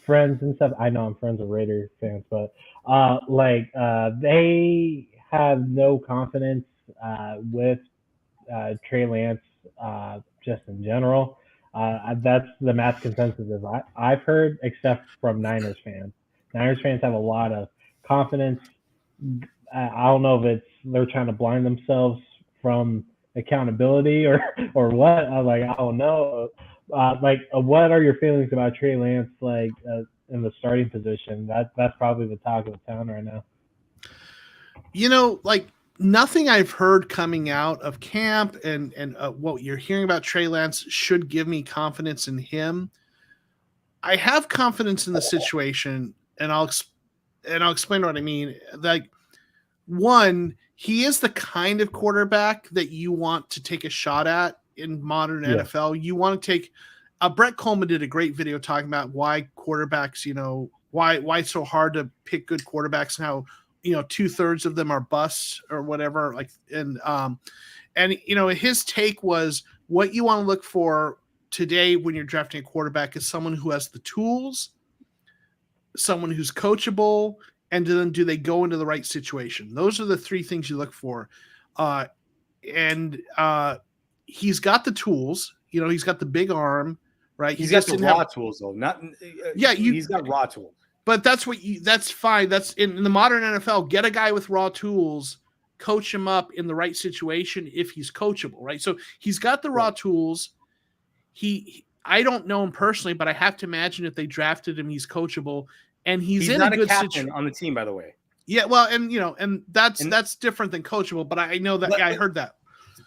friends and stuff. I know I'm friends with Raider fans, but they have no confidence with Trey Lance just in general. That's the mass consensus I've heard, except from Niners fans. Niners fans have a lot of confidence. I don't know if they're trying to blind themselves from accountability or what. I don't know. What are your feelings about Trey Lance in the starting position? That's probably the talk of the town right now. Nothing I've heard coming out of camp and what you're hearing about Trey Lance should give me confidence in him. I have confidence in the situation, and I'll explain what I mean. One, he is the kind of quarterback that you want to take a shot at in modern NFL. You want to take Brett Coleman did a great video talking about why quarterbacks, why it's so hard to pick good quarterbacks and how 2/3 of them are busts or whatever. His take was what you want to look for today when you're drafting a quarterback is someone who has the tools, someone who's coachable, and then do they go into the right situation? Those are the three things you look for. He's got the tools. He's got the big arm, right? He's got the raw tools, though. He's got raw tools. But that's fine. That's in the modern NFL. Get a guy with raw tools, coach him up in the right situation if he's coachable, right? So he's got the raw tools. I don't know him personally, but I have to imagine if they drafted him, he's coachable, and he's in not a good captain on the team, by the way. Yeah, well, and that's different than coachable. But I know that. I heard that.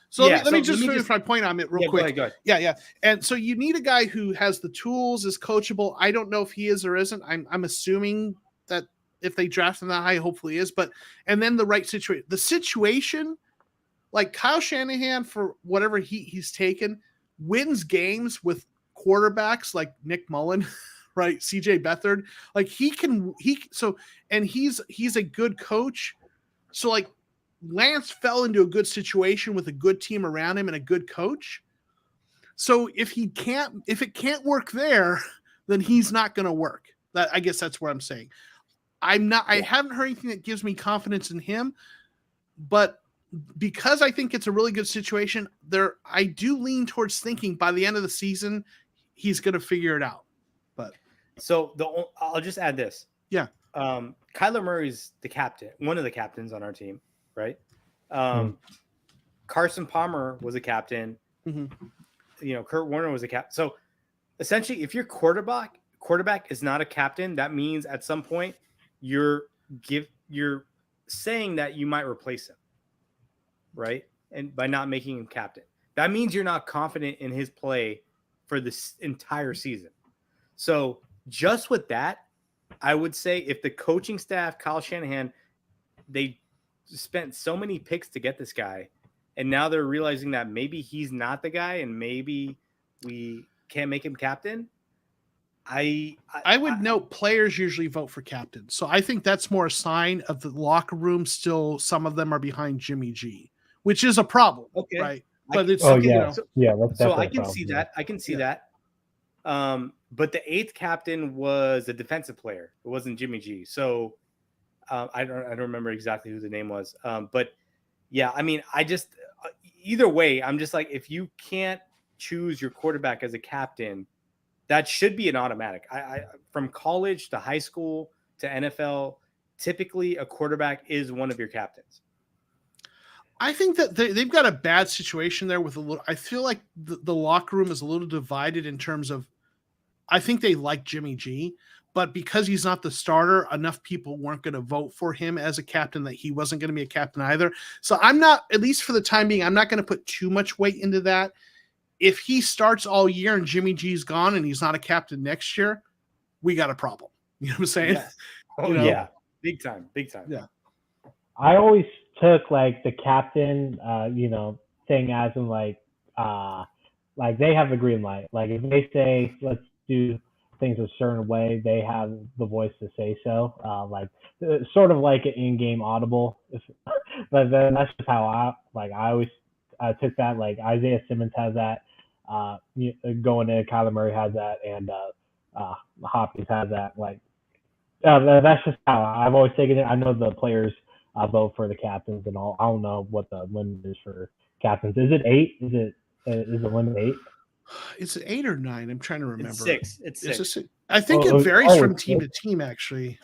So let me just finish my point on it real quick. Go ahead. Yeah. And so you need a guy who has the tools, is coachable. I don't know if he is or isn't. I'm assuming that if they draft him that high, hopefully he is. And then the right situation. The situation, like Kyle Shanahan, for whatever he's taken, wins games with quarterbacks like Nick Mullen, right? CJ Beathard, like he's a good coach. So like Lance fell into a good situation with a good team around him and a good coach. So if it can't work there, then he's not going to work. I guess that's what I'm saying. I haven't heard anything that gives me confidence in him, but because I think it's a really good situation there, I do lean towards thinking by the end of the season, he's going to figure it out. But I'll just add this. Yeah. Kyler Murray's the captain, one of the captains on our team, right? Carson Palmer was a captain. Mm-hmm. Kurt Warner was a captain. So essentially, if your quarterback is not a captain, that means at some point you're saying that you might replace him, right? And by not making him captain, that means you're not confident in his play for this entire season. So just with that, I would say if the coaching staff, Kyle Shanahan, they spent so many picks to get this guy, and now they're realizing that maybe he's not the guy and maybe we can't make him captain. I would note players usually vote for captain. So I think that's more a sign of the locker room. Still, some of them are behind Jimmy G, which is a problem. Okay. Right. But it's, so I can see that. I can see that. But the 8th captain was a defensive player. It wasn't Jimmy G. So I don't remember exactly who the name was. But yeah, I mean, I just either way, I'm just like, if you can't choose your quarterback as a captain, that should be an automatic. I from college to high school to NFL, typically a quarterback is one of your captains. I think that they've got a bad situation there with a little. I feel like the locker room is a little divided in terms of. I think they like Jimmy G, but because he's not the starter, enough people weren't going to vote for him as a captain that he wasn't going to be a captain either. So I'm not, at least for the time being, I'm not going to put too much weight into that. If he starts all year and Jimmy G's gone and he's not a captain next year, we got a problem. You know what I'm saying? Yes. Yeah. Big time. Yeah. I always took like the captain, thing as in like they have the green light. Like if they say, let's do things a certain way, they have the voice to say so. Sort of like an in-game audible. But then that's just how I took that. Like Isaiah Simmons has that. Going in, Kyler Murray has that, and Hopkins has that. That's just how I've always taken it. I know the players vote for the captains and all. I don't know what the limit is for captains. Is it 8? Is the limit 8? Is it 8 or 9? I'm trying to remember. It's 6. I think it varies from team to team. Actually,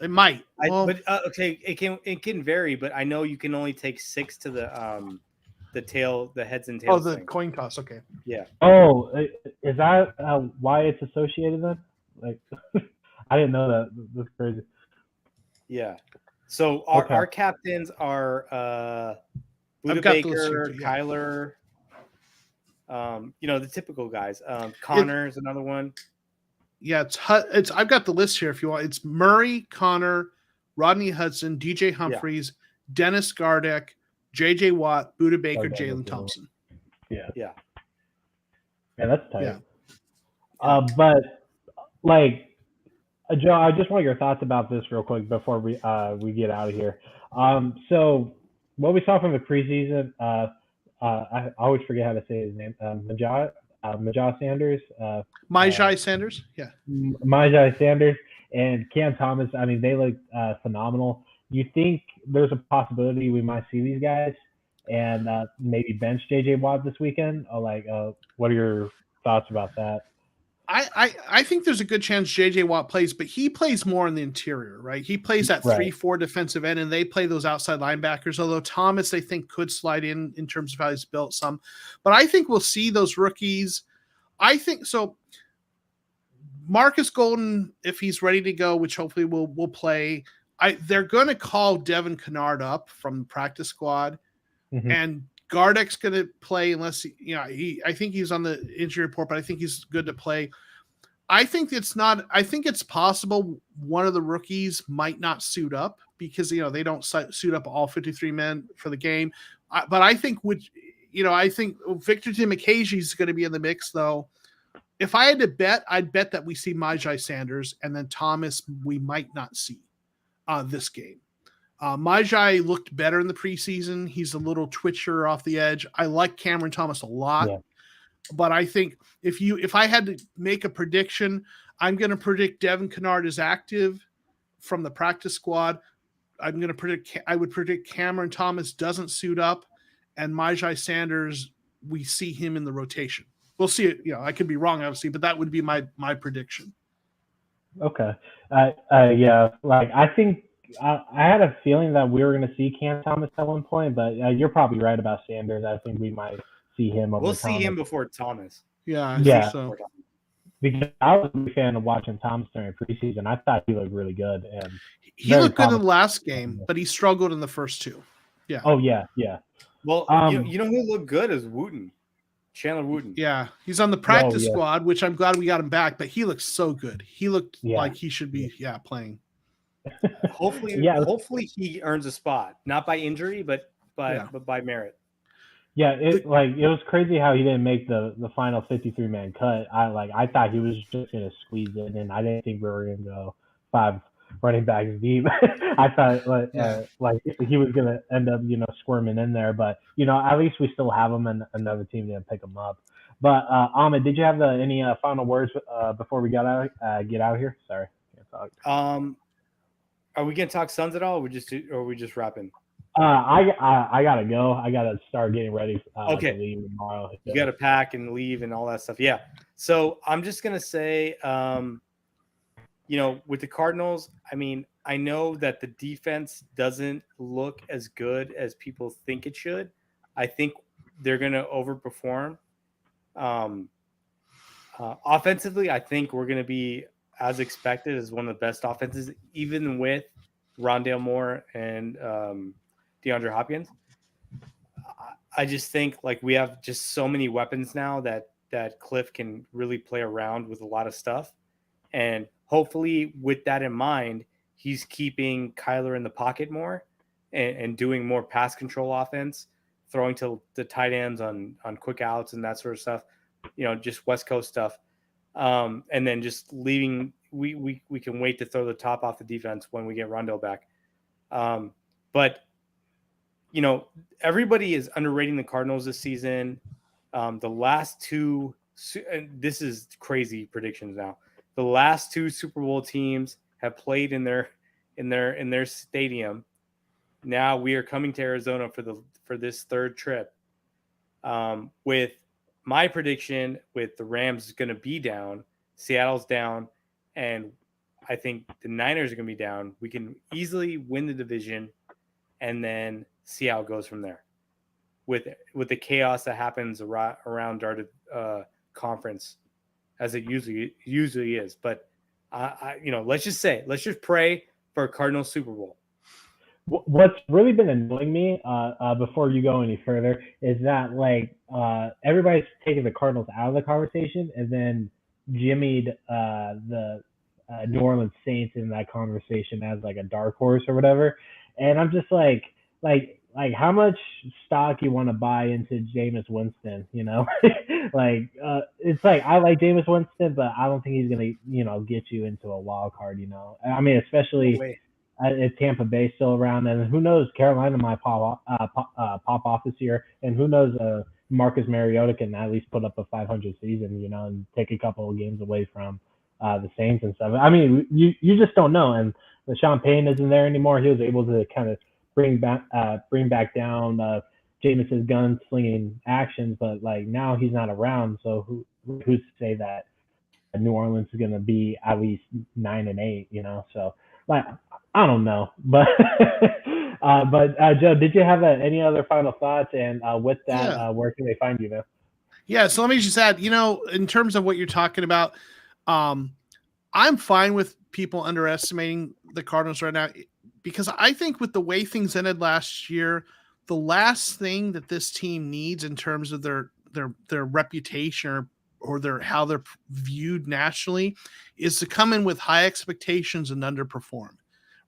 it might. It can vary, but I know you can only take 6 to the tail, the heads and tails. Oh, the thing. coin toss. Okay. Yeah. Oh, is that why it's associated then? Like, I didn't know that. That's crazy. Yeah. So our captains are Buda Baker, Kyler. The typical guys. Connor's another one. Yeah, it's. I've got the list here if you want. It's Murray, Connor, Rodney Hudson, DJ Humphries, Dennis Gardeck, JJ Watt, Buda Baker, Jalen Thompson. Yeah. Yeah. Yeah, that's tight. Yeah. But like, Joe, I just want your thoughts about this real quick before we get out of here. So what we saw from the preseason, I always forget how to say his name. Majai Sanders. Majai Sanders. Yeah. Majai Sanders and Cam Thomas. I mean, they look phenomenal. You think there's a possibility we might see these guys and maybe bench JJ Watt this weekend? Or what are your thoughts about that? I think there's a good chance JJ Watt plays, but he plays more in the interior, right? He plays that 3-4 defensive end, and they play those outside linebackers. Although Thomas, they think, could slide in terms of how he's built some. But I think we'll see those rookies. I think so. Marcus Golden, if he's ready to go, which hopefully will play, they're going to call Devin Kennard up from the practice squad, and Gardeck's going to play unless I think he's on the injury report, but I think he's good to play. I think it's possible one of the rookies might not suit up because they don't suit up all 53 men for the game. But I think I think Victor Dimukeje is going to be in the mix though. if I had to bet, I'd bet that we see Myjai Sanders, and then Thomas we might not see this game. Myjai looked better in the preseason. He's a little twitcher off the edge. I like Cameron Thomas a lot. Yeah. But I think if I had to make a prediction, I'm going to predict Devin Kennard is active from the practice squad. I would predict Cameron Thomas doesn't suit up, and Myjai Sanders, we see him in the rotation. We'll see it. I could be wrong, obviously, but that would be my prediction. Okay. Yeah. Like I think I had a feeling that we were going to see Cam Thomas at one point, but you're probably right about Sanders. I think we might see him over We'll Thomas. see him before Thomas. Yeah. I Yeah. think so. Because I was a big fan of watching Thomas during preseason. I thought he looked really good, and He looked good in the last game, but he struggled in the first two. Yeah. Oh yeah. Well, you know who looked good is Wooten, Chandler Wooten. Yeah, he's on the practice squad, which I'm glad we got him back. But he looks so good. He looked like he should be playing. Hopefully he earns a spot, not by injury, but by merit. Yeah, it was crazy how he didn't make the final 53-man cut. I thought he was just gonna squeeze it in. I didn't think we were gonna go 5 running backs deep. I thought he was gonna end up squirming in there, but at least we still have him and another team didn't pick him up. But Ahmed, did you have any final words before we get out here? Sorry, can't talk. Are we gonna talk Suns at all? Or are we just wrapping? I gotta go. I gotta start getting ready to leave tomorrow. You gotta pack and leave and all that stuff. Yeah. So I'm just gonna say, with the Cardinals, I mean, I know that the defense doesn't look as good as people think it should. I think they're gonna overperform. Offensively, I think we're gonna be as expected as one of the best offenses, even with Rondale Moore and DeAndre Hopkins. I just think we have just so many weapons now that Cliff can really play around with a lot of stuff. And hopefully with that in mind, he's keeping Kyler in the pocket more and doing more pass control offense, throwing to the tight ends on quick outs and that sort of stuff, just West Coast stuff. And then just leaving, we can wait to throw the top off the defense when we get Rondale back. But everybody is underrating the Cardinals this season. The last two, and this is crazy predictions now. The last two Super Bowl teams have played in their stadium. Now we are coming to Arizona for this third trip. With my prediction, with the Rams is going to be down, Seattle's down, and I think the Niners are going to be down. We can easily win the division, and then see how it goes from there. With the chaos that happens around our conference, as it usually is. But let's just pray for a Cardinals Super Bowl. What's really been annoying me, before you go any further, is that everybody's taking the Cardinals out of the conversation, and then jimmied the New Orleans Saints in that conversation as a dark horse or whatever. And I'm just like how much stock you want to buy into Jameis Winston, it's I like Jameis Winston, but I don't think he's going to, get you into a wild card, I mean, especially if Tampa Bay still around, and who knows, Carolina might pop off this year, and who knows, Marcus Mariota can at least put up a 500 season, and take a couple of games away from the Saints and stuff. I mean, you just don't know. And Sean Payne isn't there anymore. He was able to kind of bring back down Jameis's gunslinging actions, but now he's not around. So who's to say that New Orleans is going to be at least 9-8? So I don't know, but Joe, did you have any other final thoughts? And with that, where can they find you, man? Yeah, so let me just add, in terms of what you're talking about, I'm fine with people underestimating the Cardinals right now, because I think with the way things ended last year, the last thing that this team needs in terms of their reputation or how they're viewed nationally is to come in with high expectations and underperform,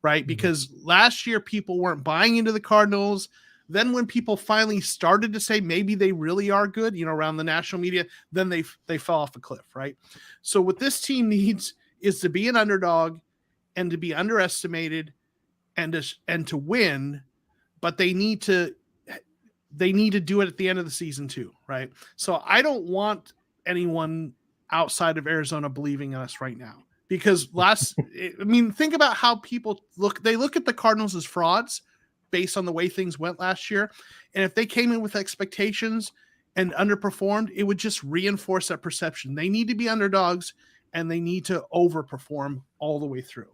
right? Mm-hmm. Because last year people weren't buying into the Cardinals. Then when people finally started to say maybe they really are good, around the national media, then they fell off a cliff, right? So what this team needs is to be an underdog and to be underestimated and to win, but they need to do it at the end of the season too, right? So I don't want anyone outside of Arizona believing in us right now, because think about how people look. They look at the Cardinals as frauds based on the way things went last year. And if they came in with expectations and underperformed, it would just reinforce that perception. They need to be underdogs and they need to overperform all the way through.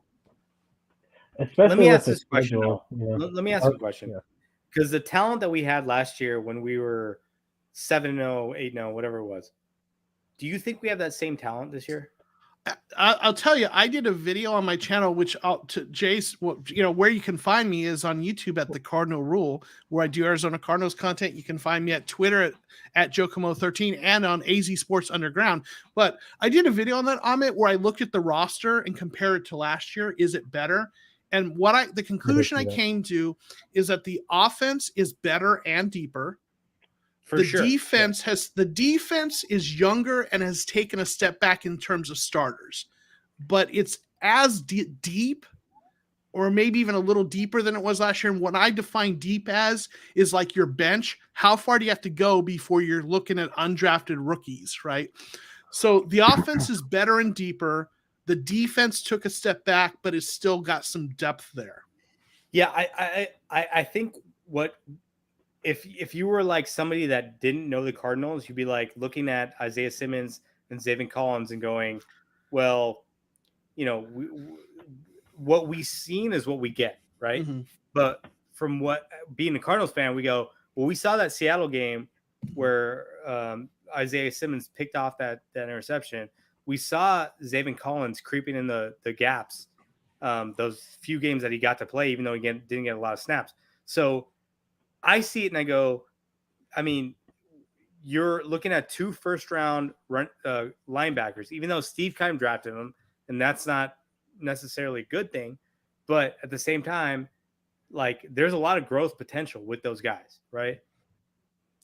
Especially let me ask with this question. Let me ask you a question. Because the talent that we had last year when we were 7-0, 8-0, whatever it was, do you think we have that same talent this year? I'll tell you, I did a video on my channel, which Jay's, where you can find me is on YouTube at the Cardinal Rule, where I do Arizona Cardinals content. You can find me at Twitter at Comeau 13 and on AZ Sports Underground. But I did a video on that, Amit, where I looked at the roster and compared it to last year. Is it better? And the conclusion I came to is that the offense is better and deeper. The defense is younger and has taken a step back in terms of starters, but it's as deep or maybe even a little deeper than it was last year. And what I define deep as is like your bench. How far do you have to go before you're looking at undrafted rookies, right? So the offense is better and deeper. The defense took a step back, but it's still got some depth there. Yeah, I think if you were like somebody that didn't know the Cardinals, you'd be like looking at Isaiah Simmons and Zaven Collins and going, well, what we've seen is what we get, right? Mm-hmm. But from being a Cardinals fan, we go, well, we saw that Seattle game where Isaiah Simmons picked off that interception. We saw Zaven Collins creeping in the gaps those few games that he got to play, even though he didn't get a lot of snaps. So I see it and I go, I mean, you're looking at 2 first-round linebackers, even though Steve Keim drafted them, and that's not necessarily a good thing. But at the same time, like, there's a lot of growth potential with those guys, right?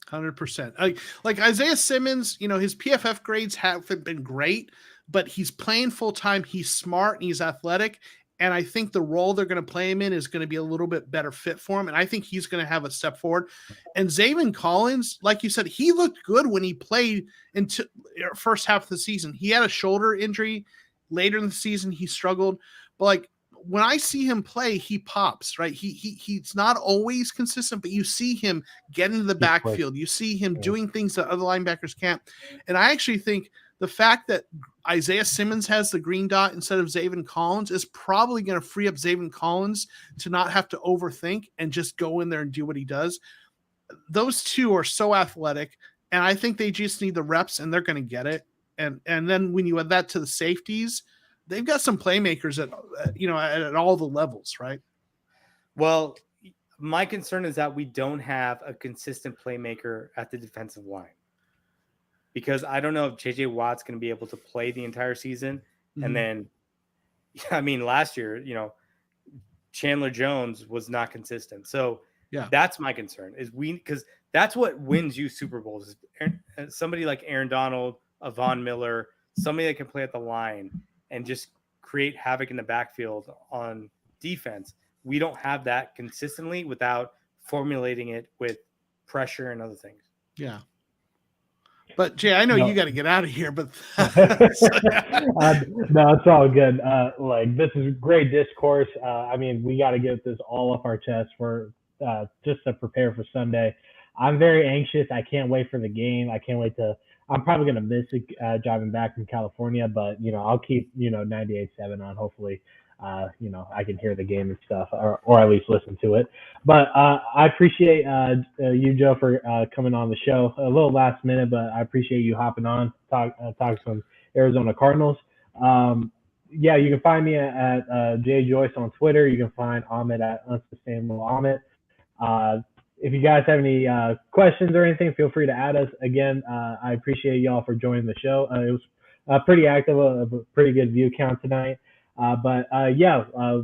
100%. Like Isaiah Simmons, his PFF grades haven't been great, but he's playing full-time. He's smart and he's athletic. And I think the role they're going to play him in is going to be a little bit better fit for him. And I think he's going to have a step forward. And Zaven Collins, like you said, he looked good when he played into first half of the season. He had a shoulder injury later in the season. He struggled. But like when I see him play, he pops, right? He's not always consistent, but you see him get into the backfield. You see him doing things that other linebackers can't. And I actually think the fact that Isaiah Simmons has the green dot instead of Zaven Collins is probably going to free up Zaven Collins to not have to overthink and just go in there and do what he does. Those two are so athletic, and I think they just need the reps, and they're going to get it. And then when you add that to the safeties, they've got some playmakers at all the levels, right? Well, my concern is that we don't have a consistent playmaker at the defensive line. Because I don't know if J.J. Watt's going to be able to play the entire season. Mm-hmm. And then, I mean, last year, Chandler Jones was not consistent. So that's my concern because that's what wins you Super Bowls. Is somebody like Aaron Donald, Von Miller, somebody that can play at the line and just create havoc in the backfield on defense. We don't have that consistently without formulating it with pressure and other things. Yeah. But Jay, I know you got to get out of here, but no, it's all good. This is great discourse. I mean, we got to get this all off our chest for just to prepare for Sunday. I'm very anxious. I can't wait for the game. I can't wait I'm probably going to miss it driving back from California, but I'll keep 98.7 on. Hopefully, I can hear the game and stuff, or at least listen to it. But I appreciate you, Joe, for coming on the show. A little last minute, but I appreciate you hopping on, talk some Arizona Cardinals. You can find me at Jay Joyce on Twitter. You can find Amit at Unsustainable Amit. If you guys have any questions or anything, feel free to add us. Again, I appreciate y'all for joining the show. It was pretty active, a pretty good view count tonight. But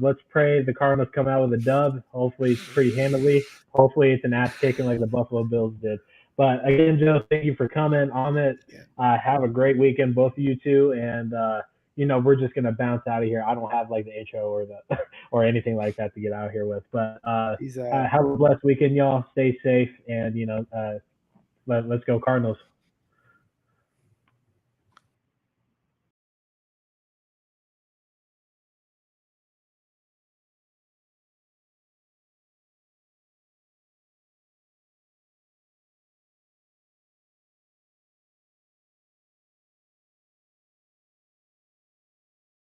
let's pray the Cardinals come out with a dub. Hopefully it's pretty handily. Hopefully it's an ass kicking like the Buffalo Bills did. But again, Joe, thank you for coming on it. Have a great weekend, both of you two. And we're just gonna bounce out of here. I don't have like the intro or the or anything like that to get out of here with. But have a blessed weekend, y'all. Stay safe, and let's go Cardinals.